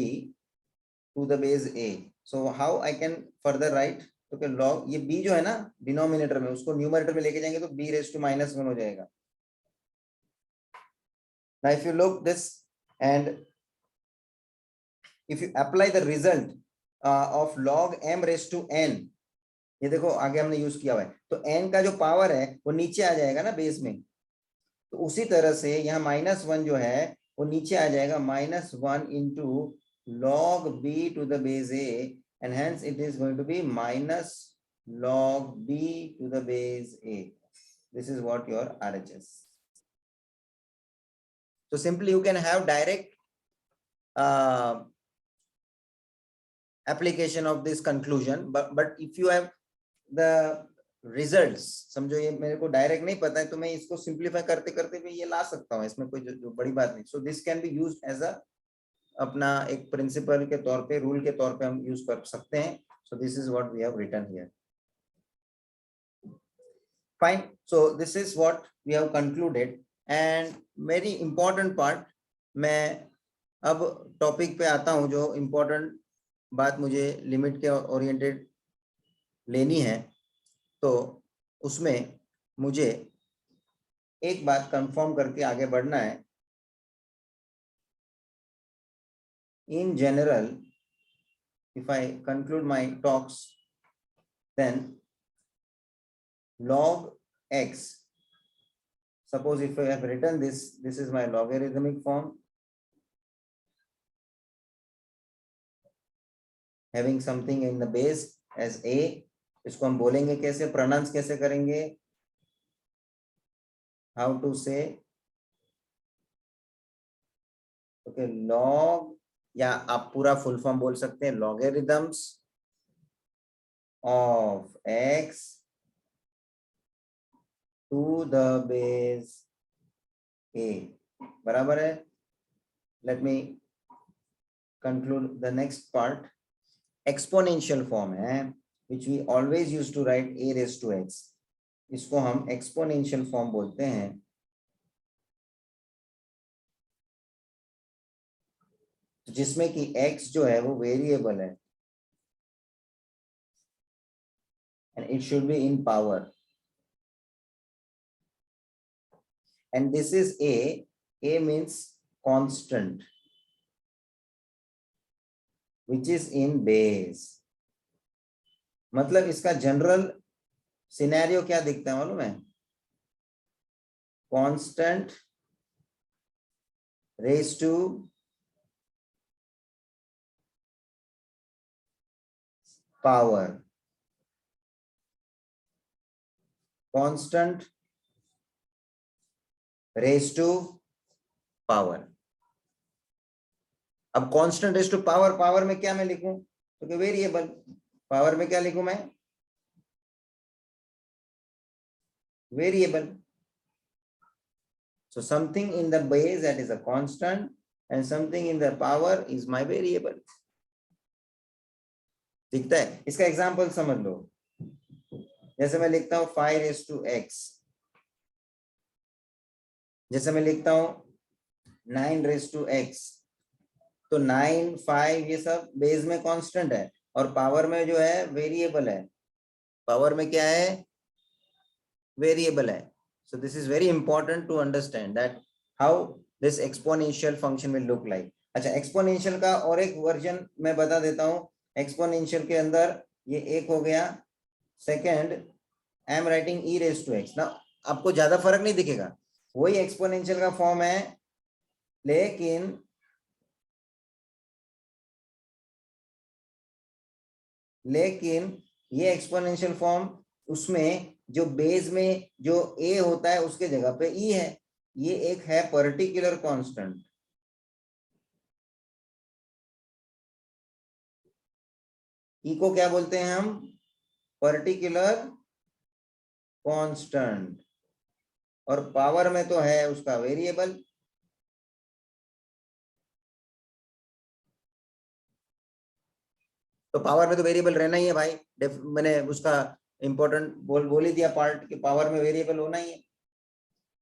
to the base a। so how I can further write? तो कि log ये b जो है ना डिनोमिनेटर में, उसको न्यूमरेटर में लेके जाएंगे तो b raised to -1 हो जाएगा। now if you look this and if you apply the result of log m raised to n, ये देखो आगे हमने यूज किया हुआ है, तो n का जो पावर है वो नीचे आ जाएगा ना बेस में। तो उसी तरह से यहाँ -1 जो है वो नीचे आ जाएगा, -1 into log b to the base a, and hence it is going to be minus log b to the base a. This is what your RHS. So simply you can have direct application of this conclusion, but if you have the results, समझो ये मेरे को direct नहीं पता है तो मैं इसको सिंप्लीफाई करते करते भी ये ला सकता हूँ, इसमें कोई जो बड़ी बात नहीं। So this can be used as a अपना एक प्रिंसिपल के तौर पे, रूल के तौर पे हम यूज कर सकते हैं। So this is what we have written here. Fine, so this is what we have concluded. And very important part, मैं अब टॉपिक पे आता हूँ। जो इंपॉर्टेंट बात मुझे लिमिट के ओरिएंटेड लेनी है, तो उसमें मुझे एक बात कंफर्म करके आगे बढ़ना है। In general, if I conclude my talks, then log x, suppose if I have written this is my logarithmic form having something in the base as a। इसको हम बोलेंगे कैसे, प्रोनाउंस कैसे करेंगे, हाउ टू से, ओके, log, या आप पूरा फुल फॉर्म बोल सकते हैं, logarithms of x to the base a, बराबर है। Let me conclude the next part. Exponential form है which we always used to write a raised to x, इसको हम एक्सपोनेंशियल फॉर्म बोलते हैं। जिसमें कि x जो है वो वेरिएबल है and it should be in power, and this is a means constant which is in base। मतलब इसका जनरल सिनेरियो क्या दिखता है मालूम है, constant raise to power, constant raise to power. अब constant raise to power, power में क्या मैं लिखूं, तो वेरिएबल, पावर में क्या लिखूं मैं, variable. So something in the base that is a constant and something in the power is my variable। दिखता है? इसका एग्जांपल समझ लो। जैसे मैं लिखता हूँ 5 raised to x, जैसे मैं लिखता हूँ 9 raised to x, तो 9, 5 ये सब बेस में कांस्टेंट है और पावर में जो है वेरिएबल है, पावर में क्या है, वेरिएबल है. So this is very important to understand that how this exponential function will look like. अच्छा, एक्सपोनेंशियल का और एक वर्जन मैं बता देता हूँ. एक्सपोनेंशियल के अंदर ये एक हो गया, second I am writing e raised to x. ना आपको ज्यादा फर्क नहीं दिखेगा, वही एक्सपोनेंशियल का फॉर्म है, लेकिन ये एक्सपोनेंशियल फॉर्म, उसमें जो बेस में जो a होता है उसके जगह पे e है. ये एक है पर्टिकुलर कांस्टेंट, ई को क्या बोलते हैं हम, पर्टिकुलर कांस्टेंट, और पावर में तो है उसका वेरिएबल. तो पावर में तो वेरिएबल रहना ही है भाई, मैंने उसका इंपॉर्टेंट बोल ही दिया पार्ट कि पावर में वेरिएबल होना ही है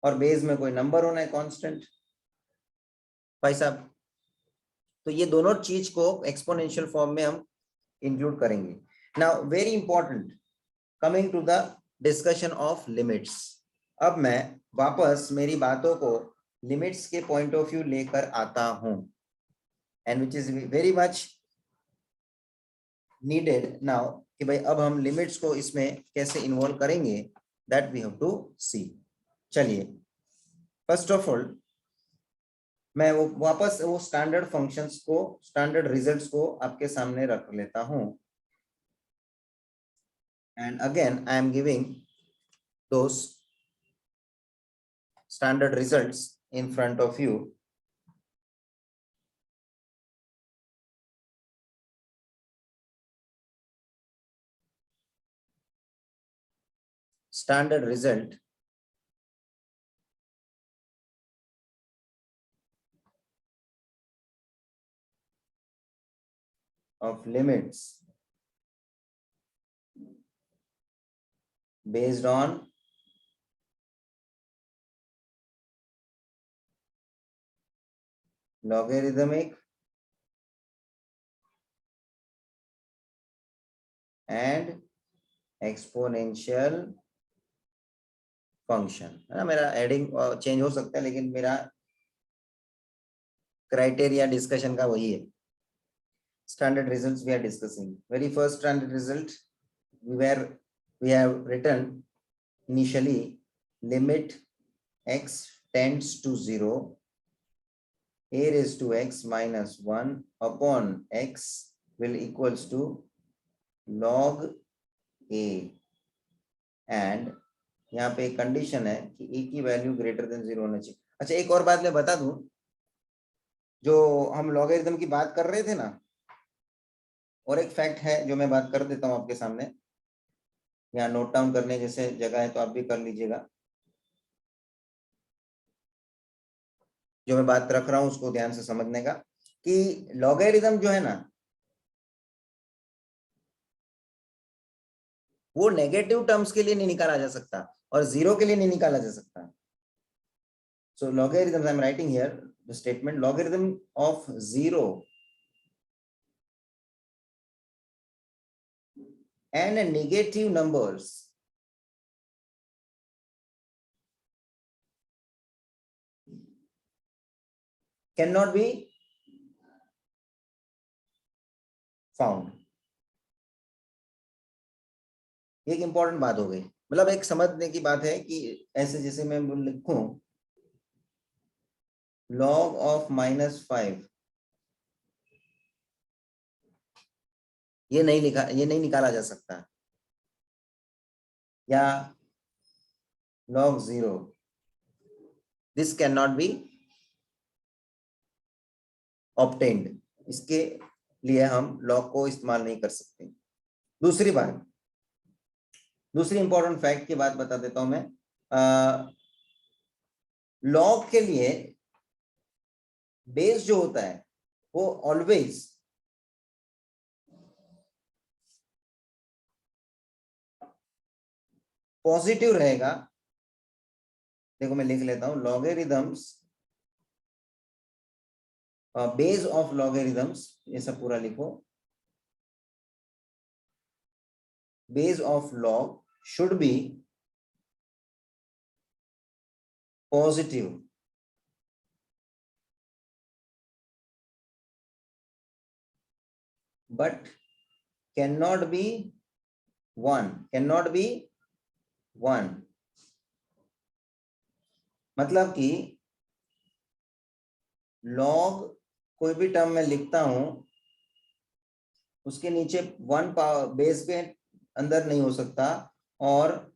और बेस में कोई नंबर होना है कांस्टेंट भाई साहब. तो ये दोनों चीज को एक्सपोनेंशियल फॉर्म में हम इंक्लूड करेंगे. Now very important, coming to the discussion of limits. अब मैं वापस मेरी बातों को लिमिट्स के पॉइंट ऑफ व्यू लेकर आता हूं, and which is very much needed now कि भाई अब हम लिमिट्स को इसमें कैसे इन्वॉल्व करेंगे, दैट वी हैव टू सी. चलिए, फर्स्ट ऑफ ऑल मैं वो वापस वो स्टैंडर्ड फंक्शंस को, स्टैंडर्ड रिजल्ट्स को आपके सामने रख लेता हूं. And again, I am giving those standard results in front of you. Standard result of limits based on logarithmic and exponential function. है ना, मेरा हेडिंग चेंज हो सकता है लेकिन मेरा क्राइटेरिया डिस्कशन का वही है. Standard results we are discussing. Very first standard result we have written initially limit x tends to 0, a raised to x minus 1 upon x will equals to log a, and यहाँ पे एक condition है कि a की value greater than 0 होना चाहिए. अच्छा, एक और बात मैं बता दूं, जो हम लॉगरिथम की बात कर रहे थे ना, और एक फैक्ट है जो मैं बात कर देता हूं आपके सामने. यहाँ नोट डाउन करने जैसे जगह है तो आप भी कर लीजिएगा. जो मैं बात रख रहा हूं उसको ध्यान से समझने का, कि लॉगरिथम जो है ना वो नेगेटिव टर्म्स के लिए नहीं निकाला जा सकता और जीरो के लिए नहीं निकाला जा सकता. So logarithm, I am writing here the statement, logarithm of 0 and negative numbers cannot be found. एक इंपॉर्टेंट बात हो गई, मतलब एक समझने की बात है कि ऐसे जैसे मैं लिखूं log of -5, ये नहीं निकाला जा सकता, या log 0, this cannot be obtained. इसके लिए हम log को इस्तेमाल नहीं कर सकते. दूसरी बात, दूसरी इंपॉर्टेंट फैक्ट की बात बता देता हूं मैं. लॉग के लिए बेस जो होता है वो ऑलवेज पॉजिटिव रहेगा, देखो मैं लिख लेता हूं, लॉगेरिदम्स, बेस ऑफ लॉगेरिदम्स, ये सब पूरा लिखो, base of log should be positive, but cannot be 1, मतलब कि log कोई भी टर्म में लिखता हूं उसके नीचे 1 बेस के अंदर नहीं हो सकता, और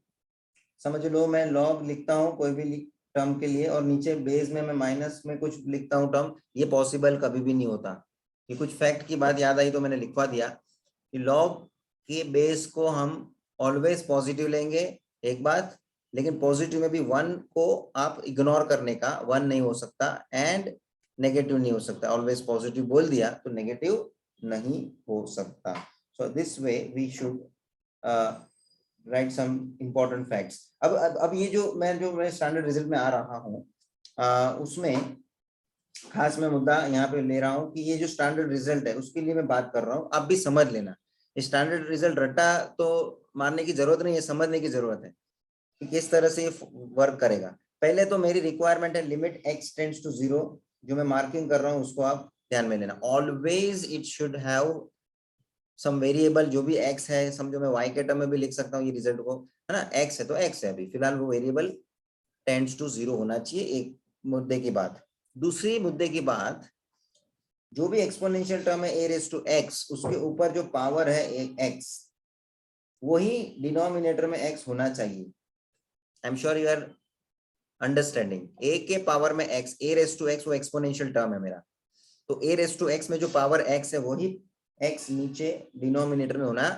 समझ लो मैं log लिखता हूं कोई भी टर्म के लिए और नीचे बेस में मैं माइनस में कुछ लिखता हूं टर्म, ये पॉसिबल कभी भी नहीं होता। ये कुछ फैक्ट की बात याद आई तो मैंने लिखवा दिया कि log के बेस को हम ऑलवेज पॉजिटिव लेंगे, एक बात, लेकिन पॉजिटिव में भी 1 को आप इग्नोर करने का, 1 नहीं हो सकता, एंड नेगेटिव नहीं हो सकता। ऑलवेज पॉजिटिव बोल दिया तो नेगेटिव नहीं हो सकता। So this way we should write some important facts. अब ये जो मैं स्टैंडर्ड रिजल्ट में आ रहा हूँ, उसमें खास मैं मुद्दा यहाँ पे ले रहा हूँ कि ये जो स्टैंडर्ड रिजल्ट है उसके लिए मैं बात कर रहा हूँ, आप भी समझ लेना। स्टैंडर्ड रिजल्ट रट्टा तो मारने की जरूरत नहीं है, समझने की जरूरत है कि किस तरह से ये वर्क करेगा। पहले तो मेरी रिक्वायरमेंट है लिमिट x टेंड्स टू 0, जो मैं मार्किंग कर रहा हूँ उसको आप ध्यान में लेना। Always it should have some variable, जो भी x है, समझो मैं y के टर्म में भी लिख सकता हूँ ये रिजल्ट को, है ना, x है तो x है, अभी फिलहाल वो वेरिएबल टेंड्स टू 0 होना चाहिए, एक मुद्दे की बात। दूसरी मुद्दे की बात, जो भी एक्सपोनेंशियल टर्म है a रेज टू x, उसके ऊपर जो पावर है x, वही डिनोमिनेटर में x होना चाहिए। I am sure you are understanding. a के पावर में x, a raise to x वो एक्सपोनेंशियल टर्म है मेरा, तो a रेज टू x में जो पावर x है वही x नीचे डिनोमिनेटर में होना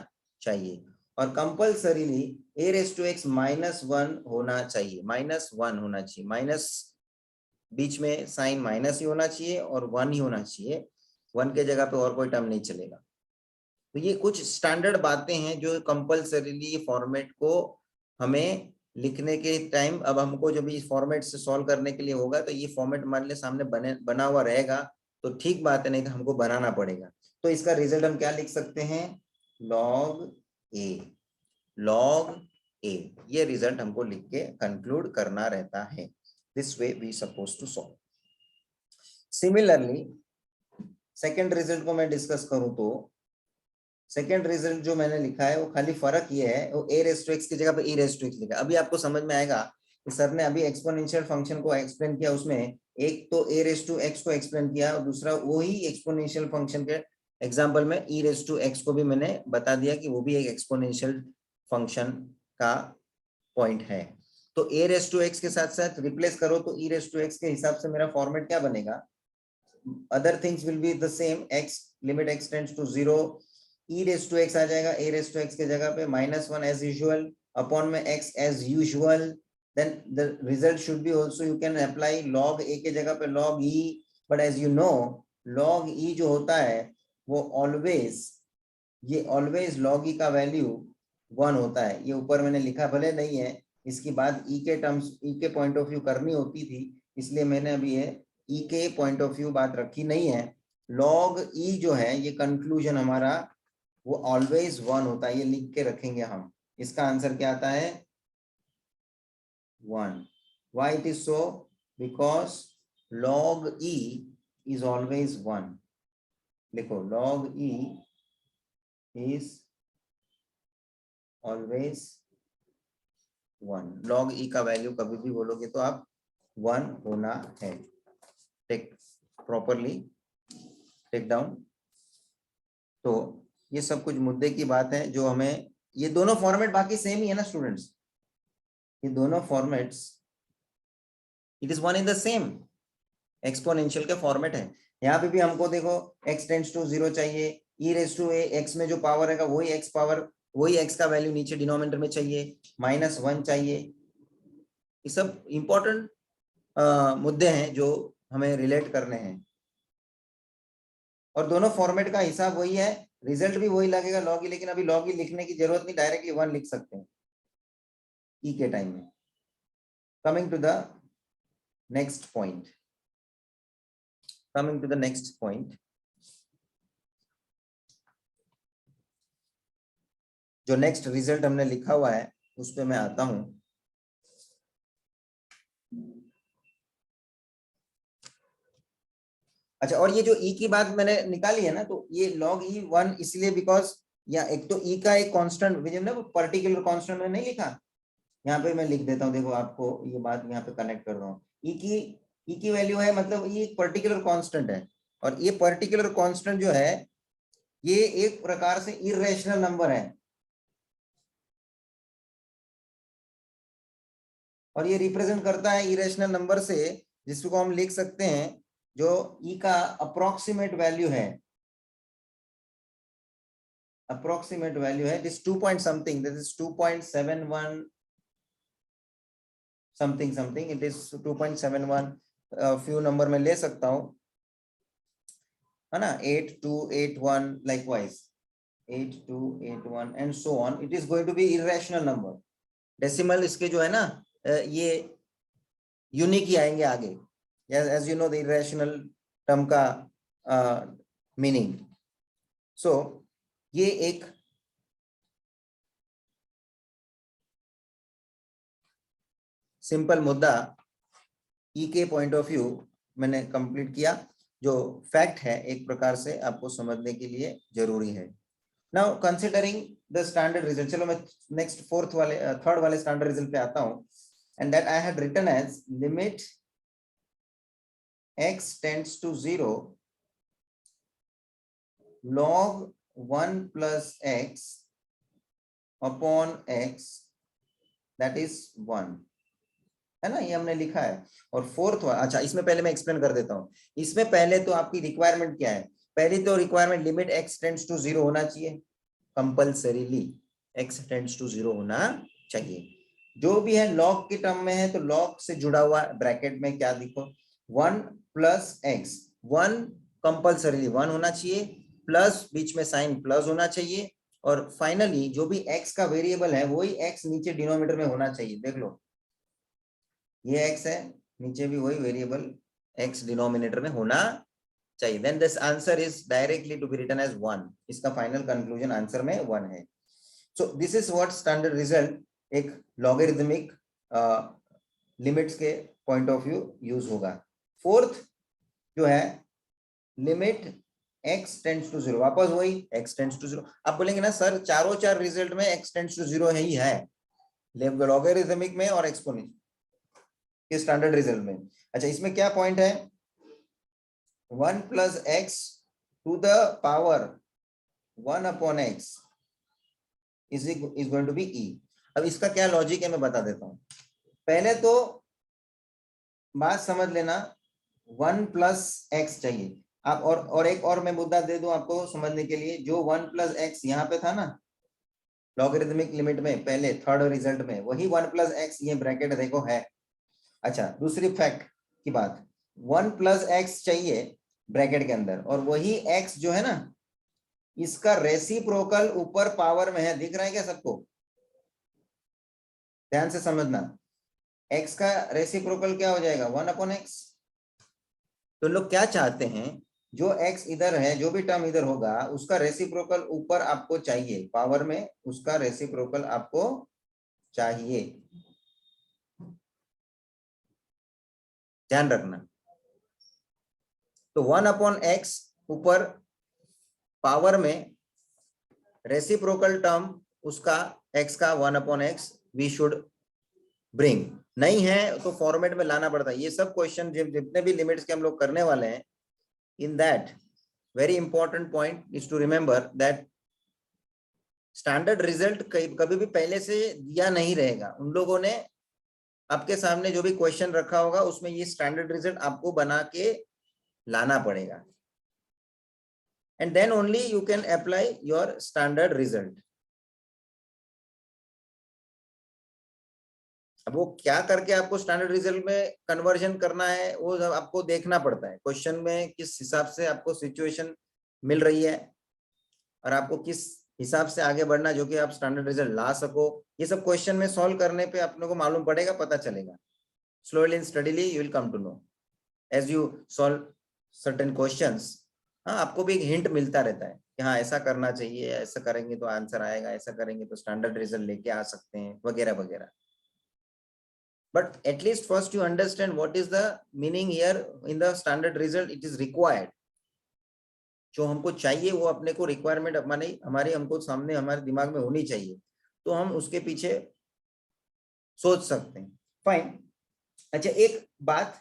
चाहिए, और compulsorily a raise to x -1 होना चाहिए, -1 होना चाहिए, माइनस बीच में साइन माइनस ही होना चाहिए और 1 ही होना चाहिए, 1 के जगह पे और कोई टर्म नहीं चलेगा। तो ये कुछ स्टैंडर्ड बातें हैं जो कंपल्सरीली फॉर्मेट को हमें लिखने के टाइम, अब हमको जब इस फॉर्मेट से सॉल्व करने के लिए होगा तो ये फॉर्मेट मान ले सामने बना हुआ रहेगा तो ठीक बात है, नहीं तो हमको बनाना पड़ेगा। तो इसका रिजल्ट हम क्या लिख सकते हैं, log a, ये रिजल्ट हमको लिख के कंक्लूड करना रहता है। This way we suppose to solve. Similarly second result को मैं डिस्कस करूं तो सेकेंड रिजल्ट जो मैंने लिखा है वो खाली फर्क ये है, वो a रेज टू x की जगह पे e रेज टू x लिखा। अभी आपको समझ में आएगा कि सर ने अभी एक्सपोनेंशियल फंक्शन को एक्सप्लेन किया, उसमें एक तो a रेज टू x को एक्सप्लेन किया और दूसरा वही एक्सपोनेंशियल फंक्शन के एग्जांपल में e रेज टू x को भी मैंने बता दिया कि वो भी एक एक्सपोनेंशियल फंक्शन का पॉइंट है। तो a रेज टू x के साथ साथ रिप्लेस करो तो e रेज टू x के हिसाब से मेरा फॉर्मेट क्या बनेगा, other things will be the same, x limit x tends to 0, e raised to x आ जाएगा, a raised to x के जगह पे -1 as usual, upon में x as usual, then the result should be also you can apply log a के जगह पे log e, but as you know log e जो होता है वो always, ये always log e का वैल्यू 1 होता है। ये ऊपर मैंने लिखा भले नहीं है, इसकी बात e के टर्म्स, e के पॉइंट ऑफ व्यू करनी होती थी, इसलिए मैंने अभी ये e के पॉइंट ऑफ व्यू बात रखी नहीं है। log e जो है ये कंक्लूजन हमारा वो ऑलवेज 1 होता है, ये लिख के रखेंगे हम। इसका आंसर क्या आता है 1। Why it is so? Because log e is always 1। लिखो log e is always 1। log e का वैल्यू कभी भी बोलोगे तो आप 1 होना है। Take properly take down. तो ये सब कुछ मुद्दे की बात है जो हमें, ये दोनों फॉर्मेट बाकी सेम ही है ना स्टूडेंट्स, ये दोनों formats it is one in the same, exponential के फॉर्मेट है। यहाँ पे भी हमको देखो x टेंड्स टू 0 चाहिए, e raise to a, x में जो पावर है वही x पावर, वही x का वैल्यू नीचे डिनोमिनेटर में चाहिए, -1 चाहिए। ये सब इंपॉर्टेंट मुद्दे हैं जो हमें रिलेट करने हैं, और दोनों फॉर्मेट का हिसाब वही है, रिजल्ट भी वही लगेगा log e, लेकिन अभी log e लिखने की जरूरत नहीं, डायरेक्टली 1 लिख सकते हैं। ई के टाइम में। Coming to the next point, जो नेक्स्ट रिजल्ट हमने लिखा हुआ है उस पे मैं आता हूं। अच्छा, और ये जो ई की बात मैंने निकाली है ना, तो ये log ई 1 इसलिए बिकॉज या एक तो ई का एक कांस्टेंट पर्टिकुलर कांस्टेंट में नहीं लिखा, यहाँ पे मैं लिख देता हूँ, देखो आपको ये बात यहाँ पे कनेक्ट कर रहा हूँ। ई की वैल्यू है, मतलब ये एक पर्टिकुलर कांस्टेंट है, और ये पर्टिकुलर कांस्टेंट जो है ये एक प्रकार से इरेशनल नंबर है, और ये रिप्रेजेंट करता है इरेशनल नंबर से, जिसको हम लिख सकते हैं जो ई का अप्रोक्सीमेट वैल्यू है, this 2 point something, this is 2.71 something, it is 2.71, few number में ले सकता हूं, है ना, 8281 likewise 8281 and so on, it is going to be irrational number। Decimal इसके जो है ना ये यूनिक ही आएंगे आगे, as you know the irrational term का मीनिंग। सो ये एक सिंपल मुद्दा ई के पॉइंट ऑफ व्यू मैंने कंप्लीट किया, जो फैक्ट है एक प्रकार से आपको समझने के लिए जरूरी है। Now considering the standard result, चलो मैं नेक्स्ट थर्ड वाले स्टैंडर्ड रिजल्ट पे आता हूं, and that I had written as limit x tends to 0 log 1 plus x upon x that is 1, है ना, ये हमने लिखा है। और फोर्थ, अच्छा इसमें पहले मैं एक्सप्लेन कर देता हूँ। इसमें पहले तो आपकी रिक्वायरमेंट क्या है, पहली तो requirement limit x tends to 0 होना चाहिए, कंपल्सरीली x टेंड्स टू 0 होना चाहिए। जो भी है लॉग के टर्म में है तो लॉग से जुड़ा हुआ ब्रैकेट में क्या देखो, 1 प्लस x, 1 कंपल्सरीली 1 होना चाहिए, प्लस बीच में साइन प्लस होना चाहिए, और फाइनली जो भी x का वेरिएबल है वही x नीचे डिनोमिनेटर में होना चाहिए। देख लो ये x है, नीचे भी वही वेरिएबल x डिनोमिनेटर में होना चाहिए। Then this answer is directly to be written as 1, इसका फाइनल कंक्लूजन आंसर में 1 है। So this is what standard result एक लॉगरिथमिक लिमिट्स के पॉइंट ऑफ व्यू यूज होगा। फोर्थ जो है लिमिट x टेंड्स टू 0, वापस वही x टेंड्स टू 0। आप बोलेंगे ना सर चारों चार रिजल्ट में x टेंड्स टू 0 ही है, लॉगरिथमिक में और एक्सपोनेंशियल के स्टैंडर्ड रिजल्ट में। अच्छा इसमें क्या पॉइंट है, 1 plus x to the power 1 upon x is going to be e. अब इसका क्या लॉजिक है मैं बता देता हूं। पहले तो बात समझ लेना, 1 प्लस एक्स चाहिए आप, और एक और मैं मुद्दा दे दूं आपको समझने के लिए, जो 1 प्लस एक्स यहाँ पे था ना लॉगरिथमिक लिमिट में पहले थर्ड रिजल्ट में, वही 1 प्लस एक्स ये ब्रैकेट देखो है। अच्छा दूसरी फैक्ट की बात, 1 प्लस एक्स चाहिए ब्रैकेट के अंदर, और वही x जो है ना इसका रेसिप्रोकल ऊपर पावर में है, दिख रहा है क्या सबको, ध्यान से समझना, x का रेसिप्रोकल क्या हो जाएगा 1 अपॉन एक्स। तो लोग क्या चाहते हैं, जो x इधर है, जो भी टर्म इधर होगा उसका रेसिप्रोकल ऊपर आपको चाहिए, पावर में उसका रेसिप्रोकल आपको चाहिए, ध्यान रखना। तो 1 अपॉन एक्स ऊपर पावर में रेसिप्रोकल टर्म उसका x का 1 upon x we should bring, नहीं है तो फॉर्मेट में लाना पड़ता है। ये सब क्वेश्चन जितने भी लिमिट्स के हम लोग करने वाले हैं, in that very important point is to remember that standard result कभी भी पहले से दिया नहीं रहेगा। उन लोगों ने आपके सामने जो भी क्वेश्चन रखा होगा उसमें ये स्टैंडर्ड रिजल्ट आपको बना के लाना पड़ेगा, and then only you can apply your standard result। अब वो क्या करके आपको स्टैंडर्ड रिजल्ट में कन्वर्जन करना है वो आपको देखना पड़ता है, क्वेश्चन में किस हिसाब से आपको सिचुएशन मिल रही है और आपको किस हिसाब से आगे बढ़ना जो कि आप स्टैंडर्ड रिजल्ट ला सको, ये सब क्वेश्चन में सॉल्व करने पे अपने को मालूम पड़ेगा, पता चलेगा. Slowly and steadily you will come to know as you solve certain questions. हाँ, आपको भी एक हिंट मिलता रहता है कि हाँ ऐसा करना चाहिए, ऐसा करेंगे तो आंसर आएगा, ऐसा करेंगे तो स्टैंडर्ड रिजल्ट लेके आ सकते हैं, वगैरह वगैरह. But at least first you understand what is the meaning here in the standard result. It is required. जो हमको चाहिए वो अपने को रिक्वायरमेंट हमारी हमको सामने हमारे दिमाग में होनी चाहिए, तो हम उसके पीछे सोच सकते हैं. फाइन. अच्छा, एक बात,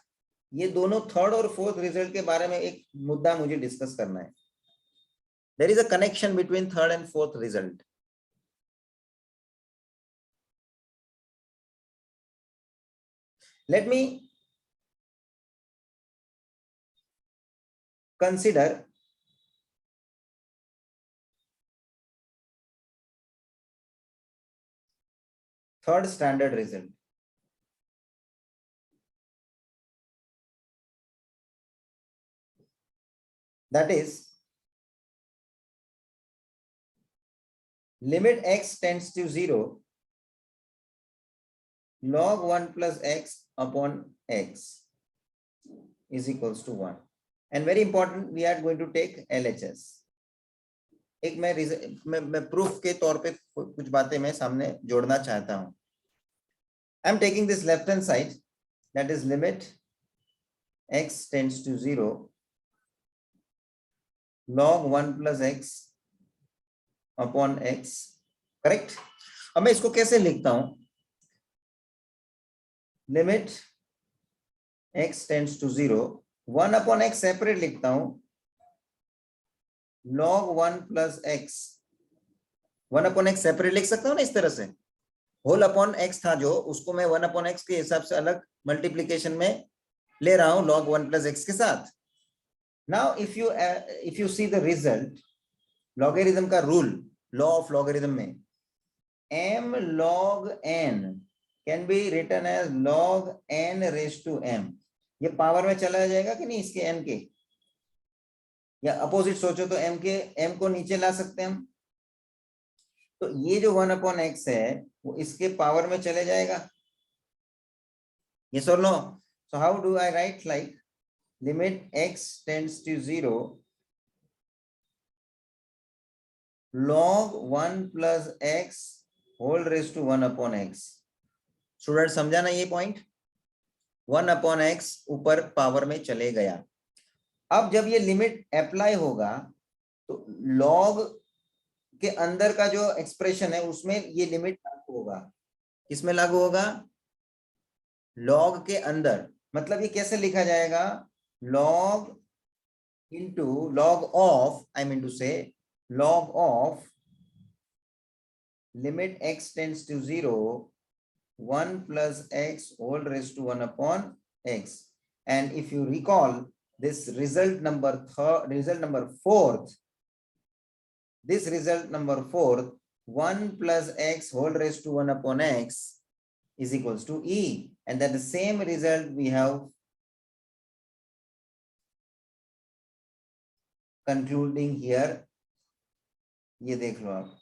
ये दोनों थर्ड और फोर्थ रिजल्ट के बारे में एक मुद्दा मुझे डिस्कस करना है. There is a connection between third and fourth result. Let me consider third standard result. That is, limit x tends to 0, log 1 plus x upon x is equals to 1. And very important, we are going to take LHS. एक मैं proof के तौर पे कुछ बातें मैं सामने जोड़ना चाहता हूं. I am taking this left hand side, that is limit x tends to 0, log 1 plus x upon x. Correct. अब मैं इसको कैसे लिखता हूं? Limit x tends to 0, 1 upon x separate लिखता हूं, log 1 plus x. 1 upon x separate लिख सकता हूं ना इस तरह से. होल अपॉन x था जो, उसको मैं 1 अपॉन x के हिसाब से अलग मल्टीप्लीकेशन में ले रहा हूं log 1 plus x के साथ. Now if you see the result, logarithm का रूल, लॉ ऑफ लॉगरिथम में m log n can be written as log n raise to m. ये पावर में चला जाएगा कि नहीं इसके n के, या अपोजिट सोचो तो m को नीचे ला सकते हैं हम. तो ये जो 1 अपॉन x है वो इसके पावर में चले जाएगा. yes or no? So how do I write like limit x tends to 0, log 1 plus x whole raised to 1 upon x. Student समझा ना ये पॉइंट? 1 अपॉन x ऊपर पावर में चले गया. अब जब ये लिमिट अप्लाई होगा तो log के अंदर का जो एक्सप्रेशन है उसमें ये लिमिट लागू होगा. किसमें लागू होगा? log के अंदर. मतलब ये कैसे लिखा जाएगा? log into log of, I mean to say log of limit x tends to 0, 1 plus x whole raised to 1 upon x. And if you recall this result number fourth, this result number fourth, 1 plus x whole raised to 1 upon x is equals to e. And then the same result we have concluding here. ये देख लो आप.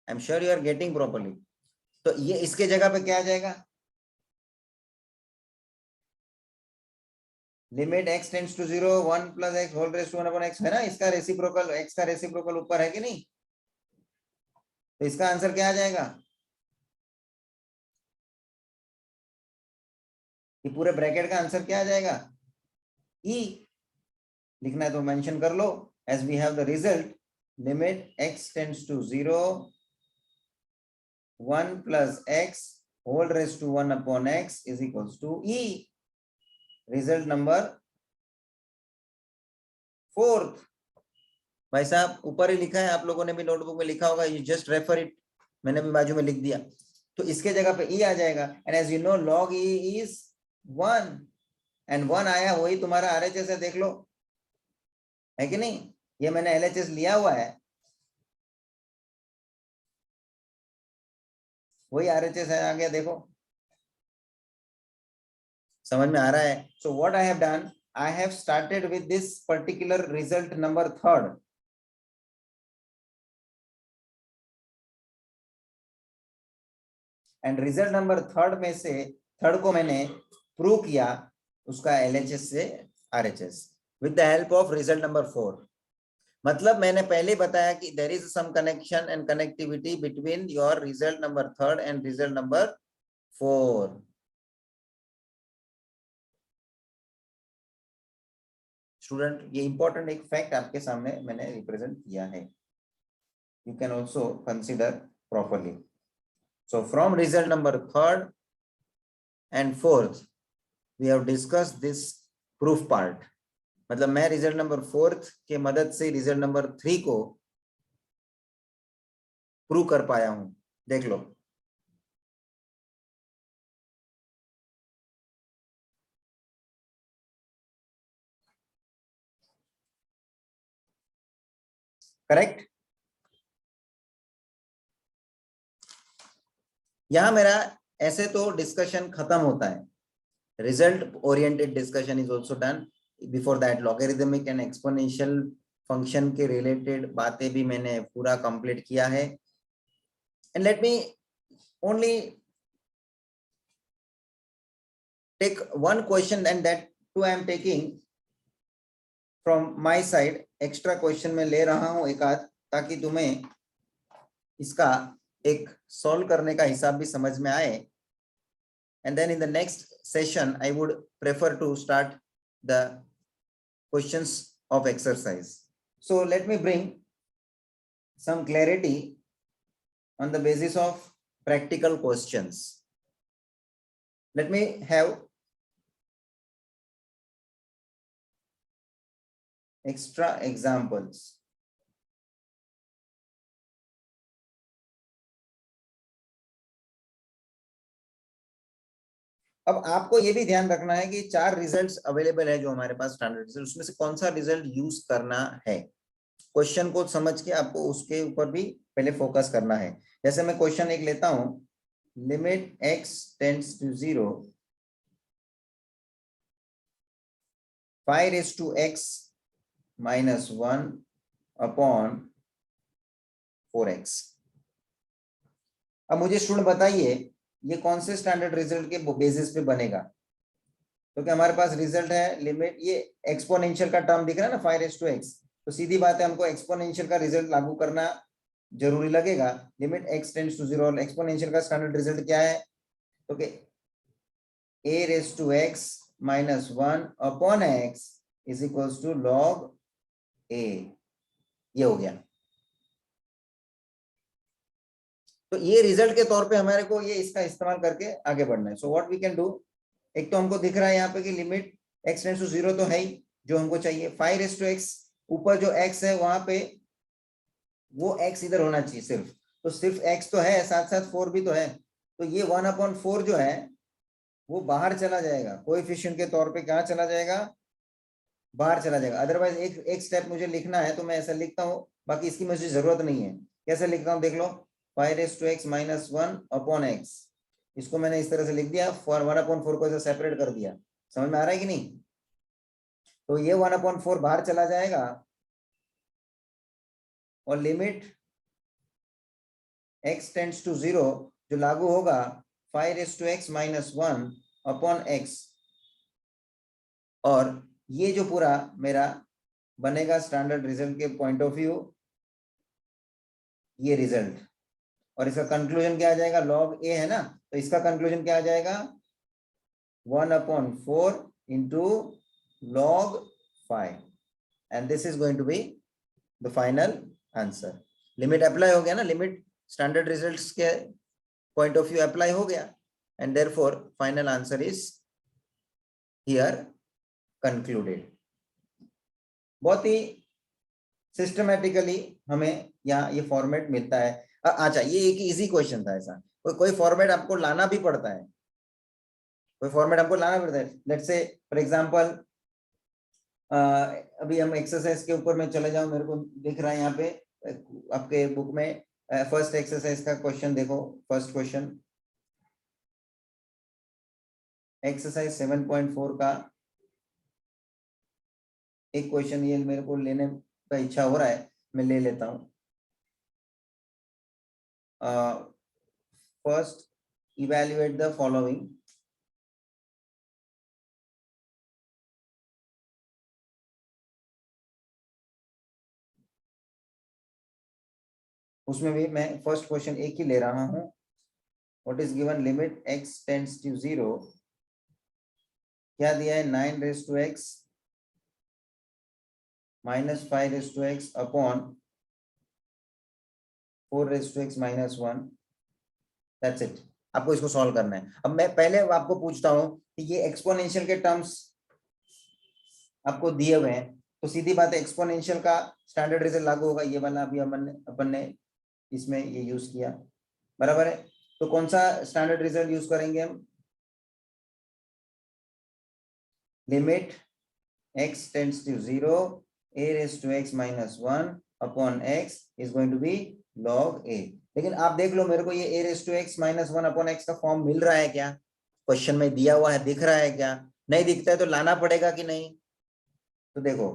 I'm sure you are getting properly. तो ये इसके जगह पे क्या आ जाएगा? Limit x tends to 0, 1 plus x whole raise to 1 upon x है ना. इसका रेसिप्रोकल, x का रेसिप्रोकल ऊपर है कि नहीं? तो इसका आंसर क्या आ जाएगा? ये पूरे ब्रैकेट का आंसर क्या आ जाएगा? e. लिखना है तो मेंशन कर लो. as we have the result, limit x tends to 0, 1 plus x whole raised to 1 upon x is equals to e. Result number fourth. भाई साहब ऊपर ही लिखा है, आप लोगों ने भी नोटबुक में लिखा होगा, यू जस्ट रेफर इट. मैंने भी बाजू में लिख दिया. तो इसके जगह पे e आ जाएगा. And as you know log e is 1, and 1 आया वही तुम्हारा RHS है. देख लो, है कि नहीं? ये मैंने LHS लिया हुआ है, वही RHS है. आ गया, देखो समझ में आ रहा है. So what I have done, I have started with this particular result number 3rd. And result number 3rd में से 3rd को मैंने प्रूव किया उसका LHS से RHS with the help of result number 4. मतलब मैंने पहले बताया कि there is some connection and connectivity between your result number 3rd and result number 4. Student, ये इंपॉर्टेंट एक फैक्ट आपके सामने मैंने रिप्रेजेंट किया है. You can also consider properly. So from result number 3rd and 4th, we have discussed this proof part. मतलब मैं result number 4th के मदद से रिजल्ट नंबर 3 को प्रूव कर पाया हूं. देख लो. करेक्ट. यहां मेरा ऐसे तो डिस्कशन खत्म होता है. Result oriented discussion is also done. Before that logarithmic and exponential function के रिलेटेड बातें भी मैंने पूरा कंप्लीट किया है. And let me only take one question, and that too I am taking from my side. Extra question मैं ले रहा हूं एक आध, ताकि तुम्हें इसका एक सॉल्व करने का हिसाब भी समझ में आए. And then in the next session I would prefer to start the questions of exercise. So let me bring some clarity on the basis of practical questions. Let me have extra examples. अब आपको ये भी ध्यान रखना है कि 4 results available है जो हमारे पास स्टैंडर्ड रिजल्ट, उसमें से कौन सा रिजल्ट यूज करना है. क्वेश्चन को समझ के आपको उसके ऊपर भी पहले फोकस करना है. जैसे मैं क्वेश्चन एक लेता हूं, limit x tends to 0 5 raised to x minus 1 upon 4x. अब मुझे स्टूडेंट बताइए ये कौन से स्टैंडर्ड रिजल्ट के बेसिस पे बनेगा. तो क्या हमारे पास रिजल्ट है लिमिट, ये एक्सपोनेंशियल का टर्म दिख रहा है ना 5 raised to x, तो सीधी बात है हमको एक्सपोनेंशियल का रिजल्ट लागू करना जरूरी लगेगा. लिमिट x टेंड्स टू 0 और एक्सपोनेंशियल का स्टैंडर्ड रिजल्ट क्या है, तो कि a raised to x minus 1 upon x is equals to log a. ये हो गया. तो ये रिजल्ट के तौर पे हमारे को ये इसका इस्तेमाल करके आगे बढ़ना है. So what we can do, एक तो हमको दिख रहा है यहाँ पे कि लिमिट x टेंड्स टू 0 तो है ही जो हमको चाहिए. 5 raised to x, ऊपर जो x है वहां पे वो x इधर होना चाहिए सिर्फ, तो सिर्फ x तो है, साथ साथ 4 भी तो है. तो ये 1/4 जो है वो बाहर चला जाएगा, कोएफिशिएंट के तौर पे कहाँ चला जाएगा, बाहर चला जाएगा. अदरवाइज एक स्टेप मुझे लिखना है तो मैं ऐसा लिखता हूँ, बाकी इसकी मुझे जरूरत नहीं है. कैसे लिखता हूँ देख लो, 5 raised to x minus 1 upon x, इसको मैंने इस तरह से लिख दिया. 1/4 को ऐसे सेपरेट कर दिया. समझ में आ रहा है कि नहीं. तो ये 1/4 बाहर चला जाएगा और लिमिट x टेंड्स टू 0 जो लागू होगा 5 raised to x minus 1 upon x, और ये जो पूरा मेरा बनेगा स्टैंडर्ड रिजल्ट के पॉइंट ऑफ व्यू, ये रिजल्ट. और इसका कंक्लूजन क्या आ जाएगा, log a है ना, तो इसका कंक्लूजन क्या आ जाएगा 1/4 into log 5, and this is going to be the final answer. Limit apply हो गया ना, लिमिट स्टैंडर्ड रिजल्ट्स के पॉइंट ऑफ व्यू अप्लाई हो गया, and therefore final answer is here concluded. बहुत ही सिस्टमैटिकली हमें यहाँ ये फॉर्मेट मिलता है. अच्छा, ये एक इजी क्वेश्चन था. ऐसा कोई फॉर्मेट आपको लाना भी पड़ता है, कोई फॉर्मेट आपको लाना पड़ता है. लेट्स से फॉर एग्जांपल अभी हम एक्सरसाइज के ऊपर में चले जाऊं, मेरे को दिख रहा है यहाँ पे आपके बुक में फर्स्ट एक्सरसाइज का क्वेश्चन देखो. फर्स्ट क्वेश्चन एक्सरसाइज 7.4 का एक क्वेश्चन ये मेरे को लेने का इच्छा हो रहा है, मैं ले लेता हूं। First evaluate the following. उसमें भी मैं फर्स्ट क्वेश्चन एक ही ले रहा हूं। What is given, limit x tends to 0, क्या दिया है, 9 raise to x minus 5 raise to x upon 4 raise to x minus 1। That's it. आपको इसको सॉल्व करना है। अब मैं पहले आपको पूछता हूं कि ये एक्सपोनेंशियल के टर्म्स आपको दिए हुए हैं, तो सीधी बात है एक्सपोनेंशियल का स्टैंडर्ड रिजल्ट लागू होगा। ये वाला अभी अपन ने इसमें ये यूज किया, बराबर है। तो कौन सा स्टैंडर्ड रिजल्ट यूज करेंगे हम, limit x tends to 0 a raise to x minus 1 upon x is going to be log a। लेकिन आप देख लो, मेरे को ये a raise to x minus 1 upon x का फॉर्म मिल रहा है क्या, क्वेश्चन में दिया हुआ है, दिख रहा है क्या, नहीं दिखता है तो लाना पड़ेगा कि नहीं। तो देखो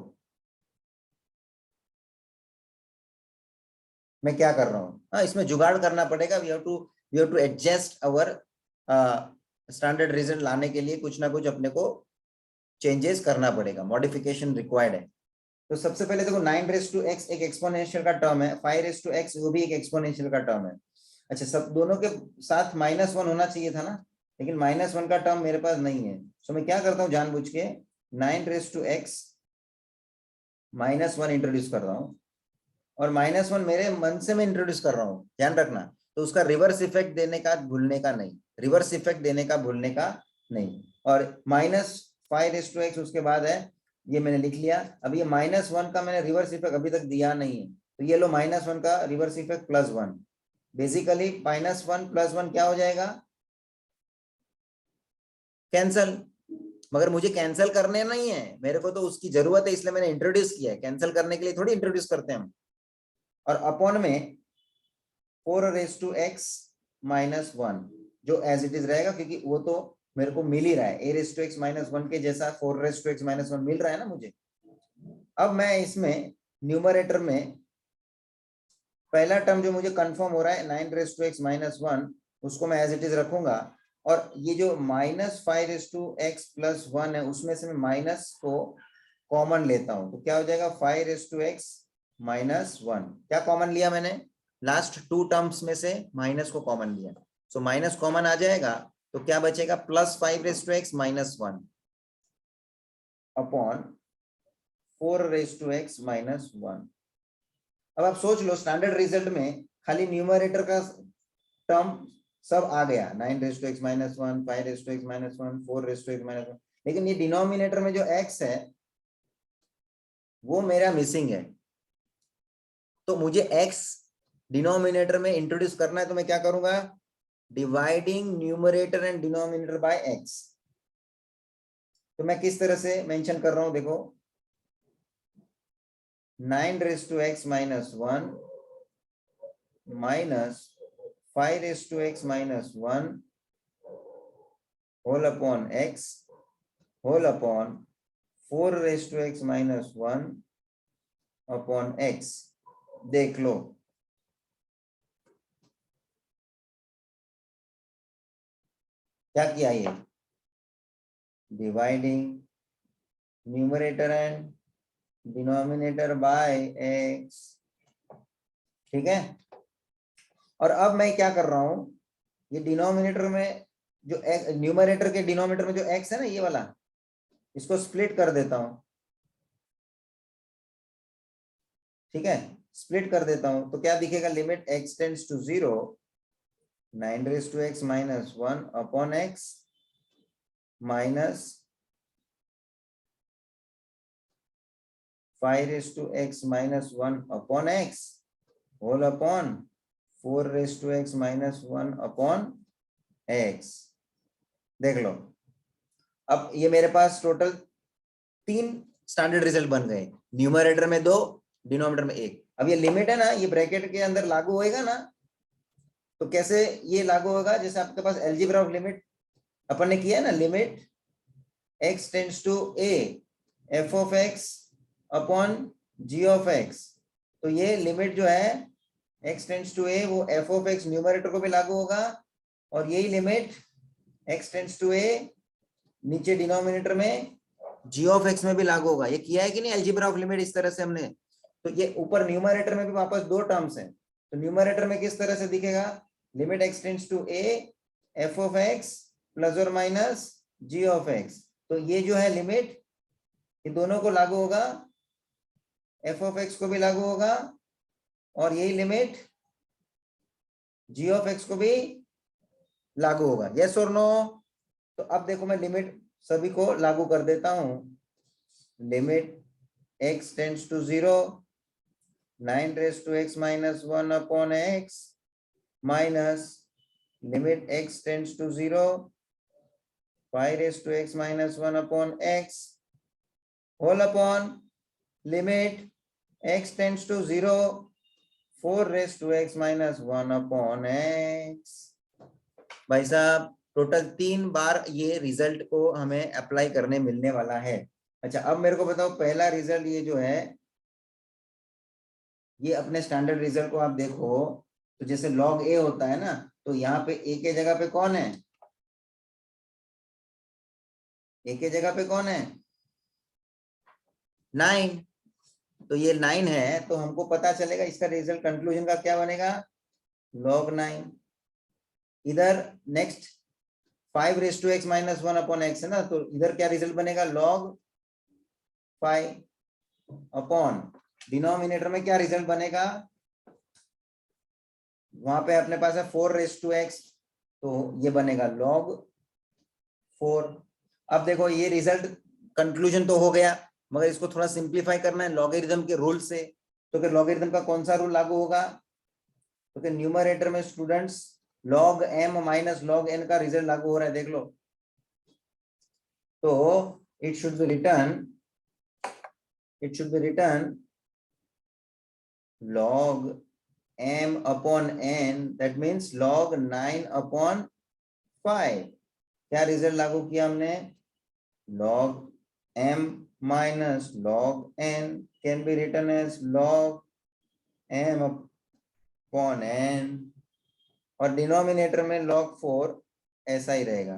मैं क्या कर रहा हूँ, हाँ इसमें जुगाड़ करना पड़ेगा। We have to adjust our standard result लाने के लिए कुछ ना कुछ अपने को चेंजेस करना पड़ेगा, मॉडिफिकेशन रिक्वायर्ड है। तो सबसे पहले देखो 9 रेज टू x एक एक्सपोनेंशियल का टर्म है, 5 रेज टू x वो भी एक एक्सपोनेंशियल का टर्म है। अच्छा, सब दोनों के साथ -1 होना चाहिए था ना, लेकिन -1 का टर्म मेरे पास नहीं है। सो मैं क्या करता हूँ जानबूझ के 9 रेज टू x -1 इंट्रोड्यूस कर रहा हूँ, और -1 मेरे मन से मैं इंट्रोड्यूस कर रहा हूँ, ध्यान रखना। तो उसका रिवर्स इफेक्ट देने का भूलने का नहीं, रिवर्स इफेक्ट देने का भूलने का नहीं। और -5 रेज टू x उसके बाद है, ये मैंने लिख लिया। अब ये -1 का मैंने रिवर्स इफेक्ट अभी तक दिया नहीं है, तो ये लो -1 का रिवर्स इफेक्ट +1। बेसिकली -1 +1 क्या हो जाएगा, कैंसल। मगर मुझे कैंसिल करने नहीं है, मेरे को तो उसकी जरूरत है, इसलिए मैंने इंट्रोड्यूस किया है। कैंसिल करने के लिए थोड़ी इंट्रोड्यूस करते हैं हम। और अपॉन में 4 रेज टू x माइनस 1 जो एज इट इज रहेगा, क्योंकि वो तो मेरे को मिल ही रहा है, a raise to x minus 1 के जैसा 4 रेज टू x माइनस 1 मिल रहा है ना मुझे। अब मैं इसमें न्यूमरेटर में पहला टर्म जो मुझे कंफर्म हो रहा है 9 रेज टू x माइनस 1, उसको मैं एज इट इज रखूंगा। और ये जो -5 रेज टू x प्लस 1 है, उसमें से मैं माइनस को कॉमन लेता हूं, तो क्या हो जाएगा 5 रेज टू x माइनस 1। क्या कॉमन लिया मैंने, लास्ट 2 टर्म्स में से माइनस को कॉमन लिया। सो माइनस कॉमन आ जाएगा, तो क्या बचेगा, +5 raise to x minus 1 upon 4 raise to x minus 1। अब आप सोच लो, स्टैंडर्ड रिजल्ट में खाली न्यूमरेटर का टर्म सब आ गया, 9 raise to x minus 1, 5 raise to x minus 1, 4 raise to x minus 1, लेकिन ये डिनोमिनेटर में जो x है वो मेरा मिसिंग है। तो मुझे x डिनोमिनेटर में इंट्रोड्यूस करना है, तो मैं क्या करूंगा, dividing numerator and denominator by x। तो मैं किस तरह से मेंशन कर रहा हूं, देखो 9 raise to x minus 1 minus 5 raise to x minus 1 whole upon x whole upon 4 raise to x minus 1 upon x। देख लो, क्या किया, ये dividing numerator and denominator by x, ठीक है। और अब मैं क्या कर रहा हूं, ये डिनोमिनेटर में जो न्यूमरेटर के डिनोमिनेटर में जो x है ना, ये वाला, इसको स्प्लिट कर देता हूं, ठीक है, स्प्लिट कर देता हूं। तो क्या दिखेगा, limit x tends to 0 9 raise to x minus 1 upon x minus 5 raise to x minus 1 upon x whole upon 4 raise to x minus 1 upon x। देख लो, अब ये मेरे पास टोटल 3 स्टैंडर्ड रिजल्ट बन गए, न्यूमरेटर में 2, डिनोमिनेटर में 1। अब ये लिमिट है ना, ये ब्रैकेट के अंदर लागू होएगा ना, तो कैसे ये लागू होगा, जैसे आपके पास अलजेब्रा ऑफ लिमिट अपन ने किया है ना, limit x tends to a f of x upon g of x। तो ये लिमिट जो है x टेंड्स टू a, वो f ऑफ x न्यूमरेटर को भी लागू होगा, और यही limit x tends to a नीचे डिनोमिनेटर में g ऑफ x में भी लागू होगा। ये किया है कि नहीं अलजेब्रा ऑफ लिमिट इस तरह से हमने। तो ये ऊपर न्यूमरेटर में भी वापस दो टर्म्स हैं, तो न्यूमरेटर में किस तरह से दिखेगा, limit x tends to a f of x plus और माइनस g ऑफ x। तो ये जो है लिमिट, ये दोनों को लागू होगा, f ऑफ x को भी लागू होगा, और यही लिमिट g ऑफ x को भी लागू होगा। यस और नो? तो अब देखो मैं लिमिट सभी को लागू कर देता हूं। Limit x tends to 0, 9 raise to x minus 1 upon x, minus limit x tends to 0, 5 raise to x minus 1 upon x, whole upon limit x tends to 0, 4 raise to x minus 1 upon x। भाई साहब total 3 बार ये result को हमें apply करने मिलने वाला है। अच्छा अब मेरे को बताओ पहला रिजल्ट ये जो है, ये अपने स्टैंडर्ड रिजल्ट को आप देखो, तो जैसे log a होता है ना, तो यहाँ पे a के जगह पे कौन है, a के जगह पे कौन है 9। तो ये 9 है, तो हमको पता चलेगा इसका रिजल्ट कंक्लूजन का क्या बनेगा, log 9। इधर next 5 raise to x minus 1 upon x है ना, तो इधर क्या रिजल्ट बनेगा, log 5 अपॉन डिनोमिनेटर में क्या रिजल्ट बनेगा, वहां पे अपने पास है 4 रेज टू x, तो ये बनेगा log 4। अब देखो ये रिजल्ट कंक्लूजन तो हो गया, मगर इसको थोड़ा सिंप्लीफाई करना है लॉगरिथम के रूल से। तो फिर लॉगरिथम का कौन सा रूल लागू होगा, तो फिर न्यूमरेटर में students log m minus log n का रिजल्ट लागू हो रहा है, देख लो। तो it should be return log m upon n, that means log 9 upon 5। क्या रिजल्ट लागू किया हमने, log m minus log n can be written as log m upon n, और डिनोमिनेटर में log 4 ऐसा ही रहेगा।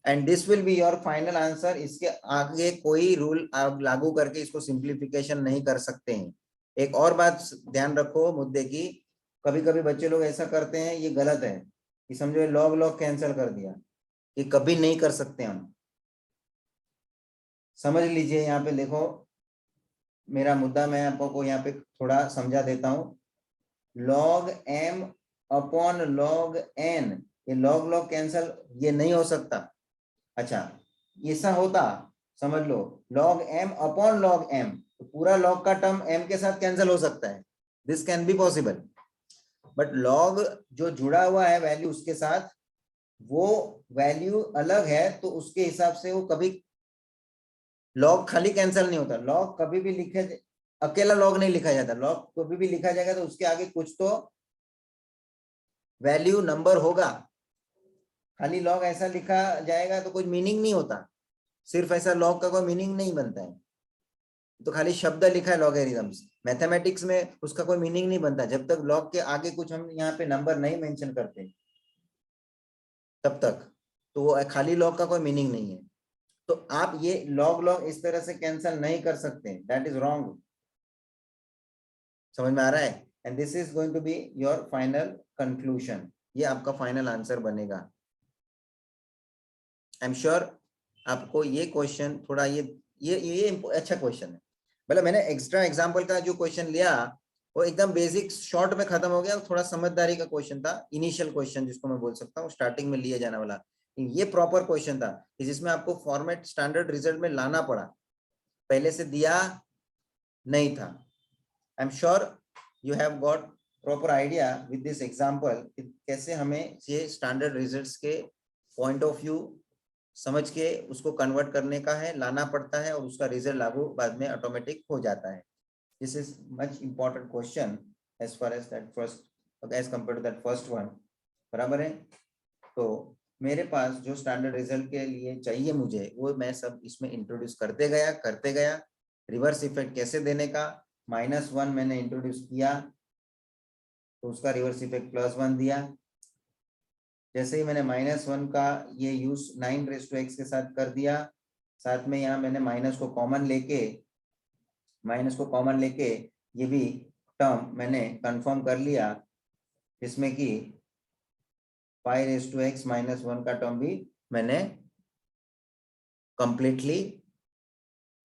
And this will be your final answer. इसके आगे कोई रूल आप लागू करके इसको सिंप्लीफिकेशन नहीं कर सकते हैं। एक और बात ध्यान रखो मुद्दे की, कभी कभी बच्चे लोग ऐसा करते हैं, ये गलत है कि समझो लॉग लॉग कैंसिल कर दिया, ये कभी नहीं कर सकते हम। समझ लीजिए, यहाँ पे देखो मेरा मुद्दा, मैं आपको यहाँ पे थोड़ा समझा देता हूँ। log m upon log n, ये log log कैंसिल ये नहीं हो सकता। अच्छा ऐसा होता, समझ लो log m upon log m, तो पूरा log का टर्म m के साथ कैंसिल हो सकता है, this can be possible. But log जो जुड़ा हुआ है वैल्यू उसके साथ, वो वैल्यू अलग है, तो उसके हिसाब से वो कभी log खाली कैंसिल नहीं होता। log कभी भी लिखे, अकेला log नहीं लिखा जाता, log कभी भी लिखा जाएगा तो उसके आगे कुछ तो वैल्यू नंबर होगा। खाली log ऐसा लिखा जाएगा तो कोई मीनिंग नहीं होता, सिर्फ ऐसा log का कोई मीनिंग नहीं बनता है। तो खाली शब्द लिखा है लॉगरिथम्स, मैथमेटिक्स में उसका कोई मीनिंग नहीं बनता जब तक log के आगे कुछ हम यहाँ पे नंबर नहीं मेंशन करते तब तक, तो वो खाली log का कोई मीनिंग नहीं है। तो आप ये log log इस तरह से कैंसिल नहीं कर सकते, दैट इज रॉन्ग। समझ में आ रहा है? And this is going to be your final conclusion, ये आपका फाइनल आंसर बनेगा। आई एम श्योर आपको ये क्वेश्चन थोड़ा ये अच्छा क्वेश्चन है। मतलब मैंने एक्स्ट्रा एग्जांपल का जो क्वेश्चन लिया वो एकदम बेसिक शॉर्ट में खत्म हो गया, थोड़ा समझदारी का क्वेश्चन था, इनिशियल क्वेश्चन जिसको मैं बोल सकता हूँ, स्टार्टिंग में लिया जाने वाला। ये प्रॉपर क्वेश्चन था जिसमें आपको फॉर्मेट स्टैंडर्ड रिजल्ट में लाना पड़ा, पहले से दिया नहीं था। आई am sure you have got proper idea with this example कैसे हमें ये स्टैंडर्ड रिजल्ट्स के पॉइंट ऑफ व्यू समझ के उसको कन्वर्ट करने का है, लाना पड़ता है, और उसका रिजल्ट लागू बाद में ऑटोमेटिक हो जाता है। This is much important question as far as that first as compare to that first one, बराबर है। तो मेरे पास जो स्टैंडर्ड रिजल्ट के लिए चाहिए मुझे, वो मैं सब इसमें इंट्रोड्यूस करते गया रिवर्स इफेक्ट कैसे देने का, -1 मैंने इंट्रोड्यूस किया तो उसका रिवर्स इफेक्ट +1 दिया। जैसे ही मैंने -1 का ये यूज 9 के साथ कर दिया, साथ में यहाँ मैंने माइनस को कॉमन लेके ये भी टर्म मैंने कंफर्म कर लिया, जिसमें कि 5x-1 का टर्म भी मैंने कंप्लीटली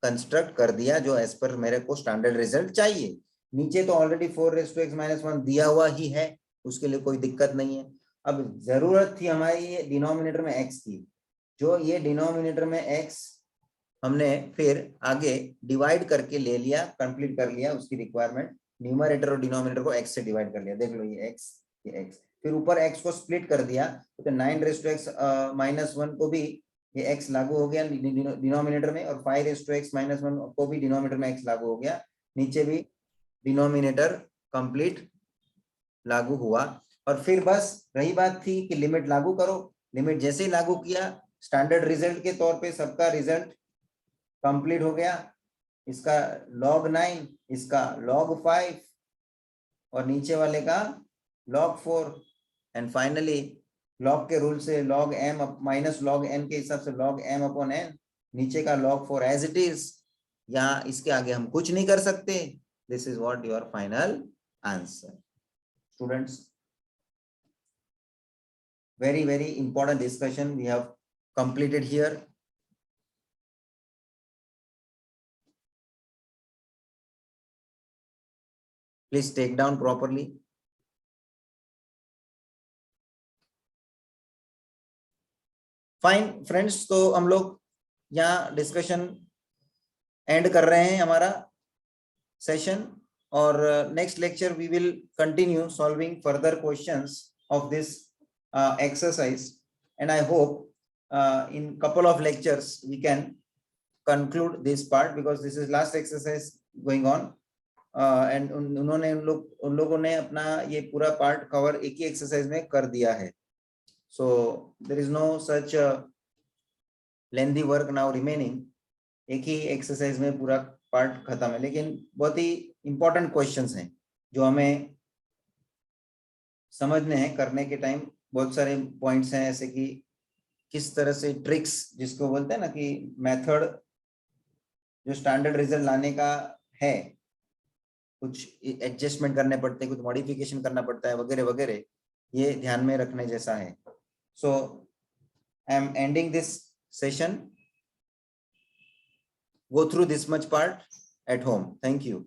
कंस्ट्रक्ट कर दिया, जो एज पर मेरे को स्टैंडर्ड रिजल्ट चाहिए। नीचे तो ऑलरेडी 4x-1 दिया हुआ ही है, उसके लिए कोई दिक्कत नहीं है। अब जरूरत थी हमारी डिनोमिनेटर में x की, जो ये डिनोमिनेटर में x हमने फिर आगे डिवाइड करके ले लिया, कंप्लीट कर लिया उसकी रिक्वायरमेंट। न्यूमरेटर और डिनोमिनेटर को x से डिवाइड कर लिया, देख लो ये x, फिर ऊपर x को स्प्लिट कर दिया, तो 9x-1 को भी ये x लागू हो गया डिनोमिनेटर में, और 5x-1 को भी डिनोमिनेटर में x लागू हो गया, नीचे भी डिनोमिनेटर कंप्लीट लागू हुआ। और फिर बस रही बात थी कि लिमिट लागू करो। लिमिट जैसे ही लागू किया, स्टैंडर्ड रिजल्ट के तौर पे सबका रिजल्ट कंप्लीट हो गया। इसका log 9, इसका log 5 और नीचे वाले का log 4, एंड फाइनली log के रूल से log m minus log n के हिसाब से log m/n, नीचे का log 4 एज इट इज। यहाँ इसके आगे हम कुछ नहीं कर सकते। This is what your final answer. Students, very important discussion we have completed here. Please take down properly. Fine friends, तो हम लोग यहाँ डिस्कशन एंड कर रहे हैं हमारा सेशन, और next lecture we will continue solving further questions of this exercise, and I hope in couple of lectures we can conclude this part, because this is last exercise going on, and उन लोगों ने अपना ये पूरा part cover एक ही exercise में कर दिया है। So there is no such lengthy work now remaining. एक ही एक्सरसाइज में पूरा पार्ट खत्म है, लेकिन बहुत ही इंपॉर्टेंट क्वेश्चंस हैं जो हमें समझने हैं। करने के टाइम बहुत सारे पॉइंट्स हैं, ऐसे कि किस तरह से ट्रिक्स, जिसको बोलते हैं ना कि मेथड, जो स्टैंडर्ड रिजल्ट लाने का है, कुछ एडजस्टमेंट करने पड़ते हैं, कुछ मॉडिफिकेशन करना पड़ता है, वगैरह वगैरह, ये ध्यान में रखने जैसा है। So I am ending this session. Go through this much part at home. Thank you.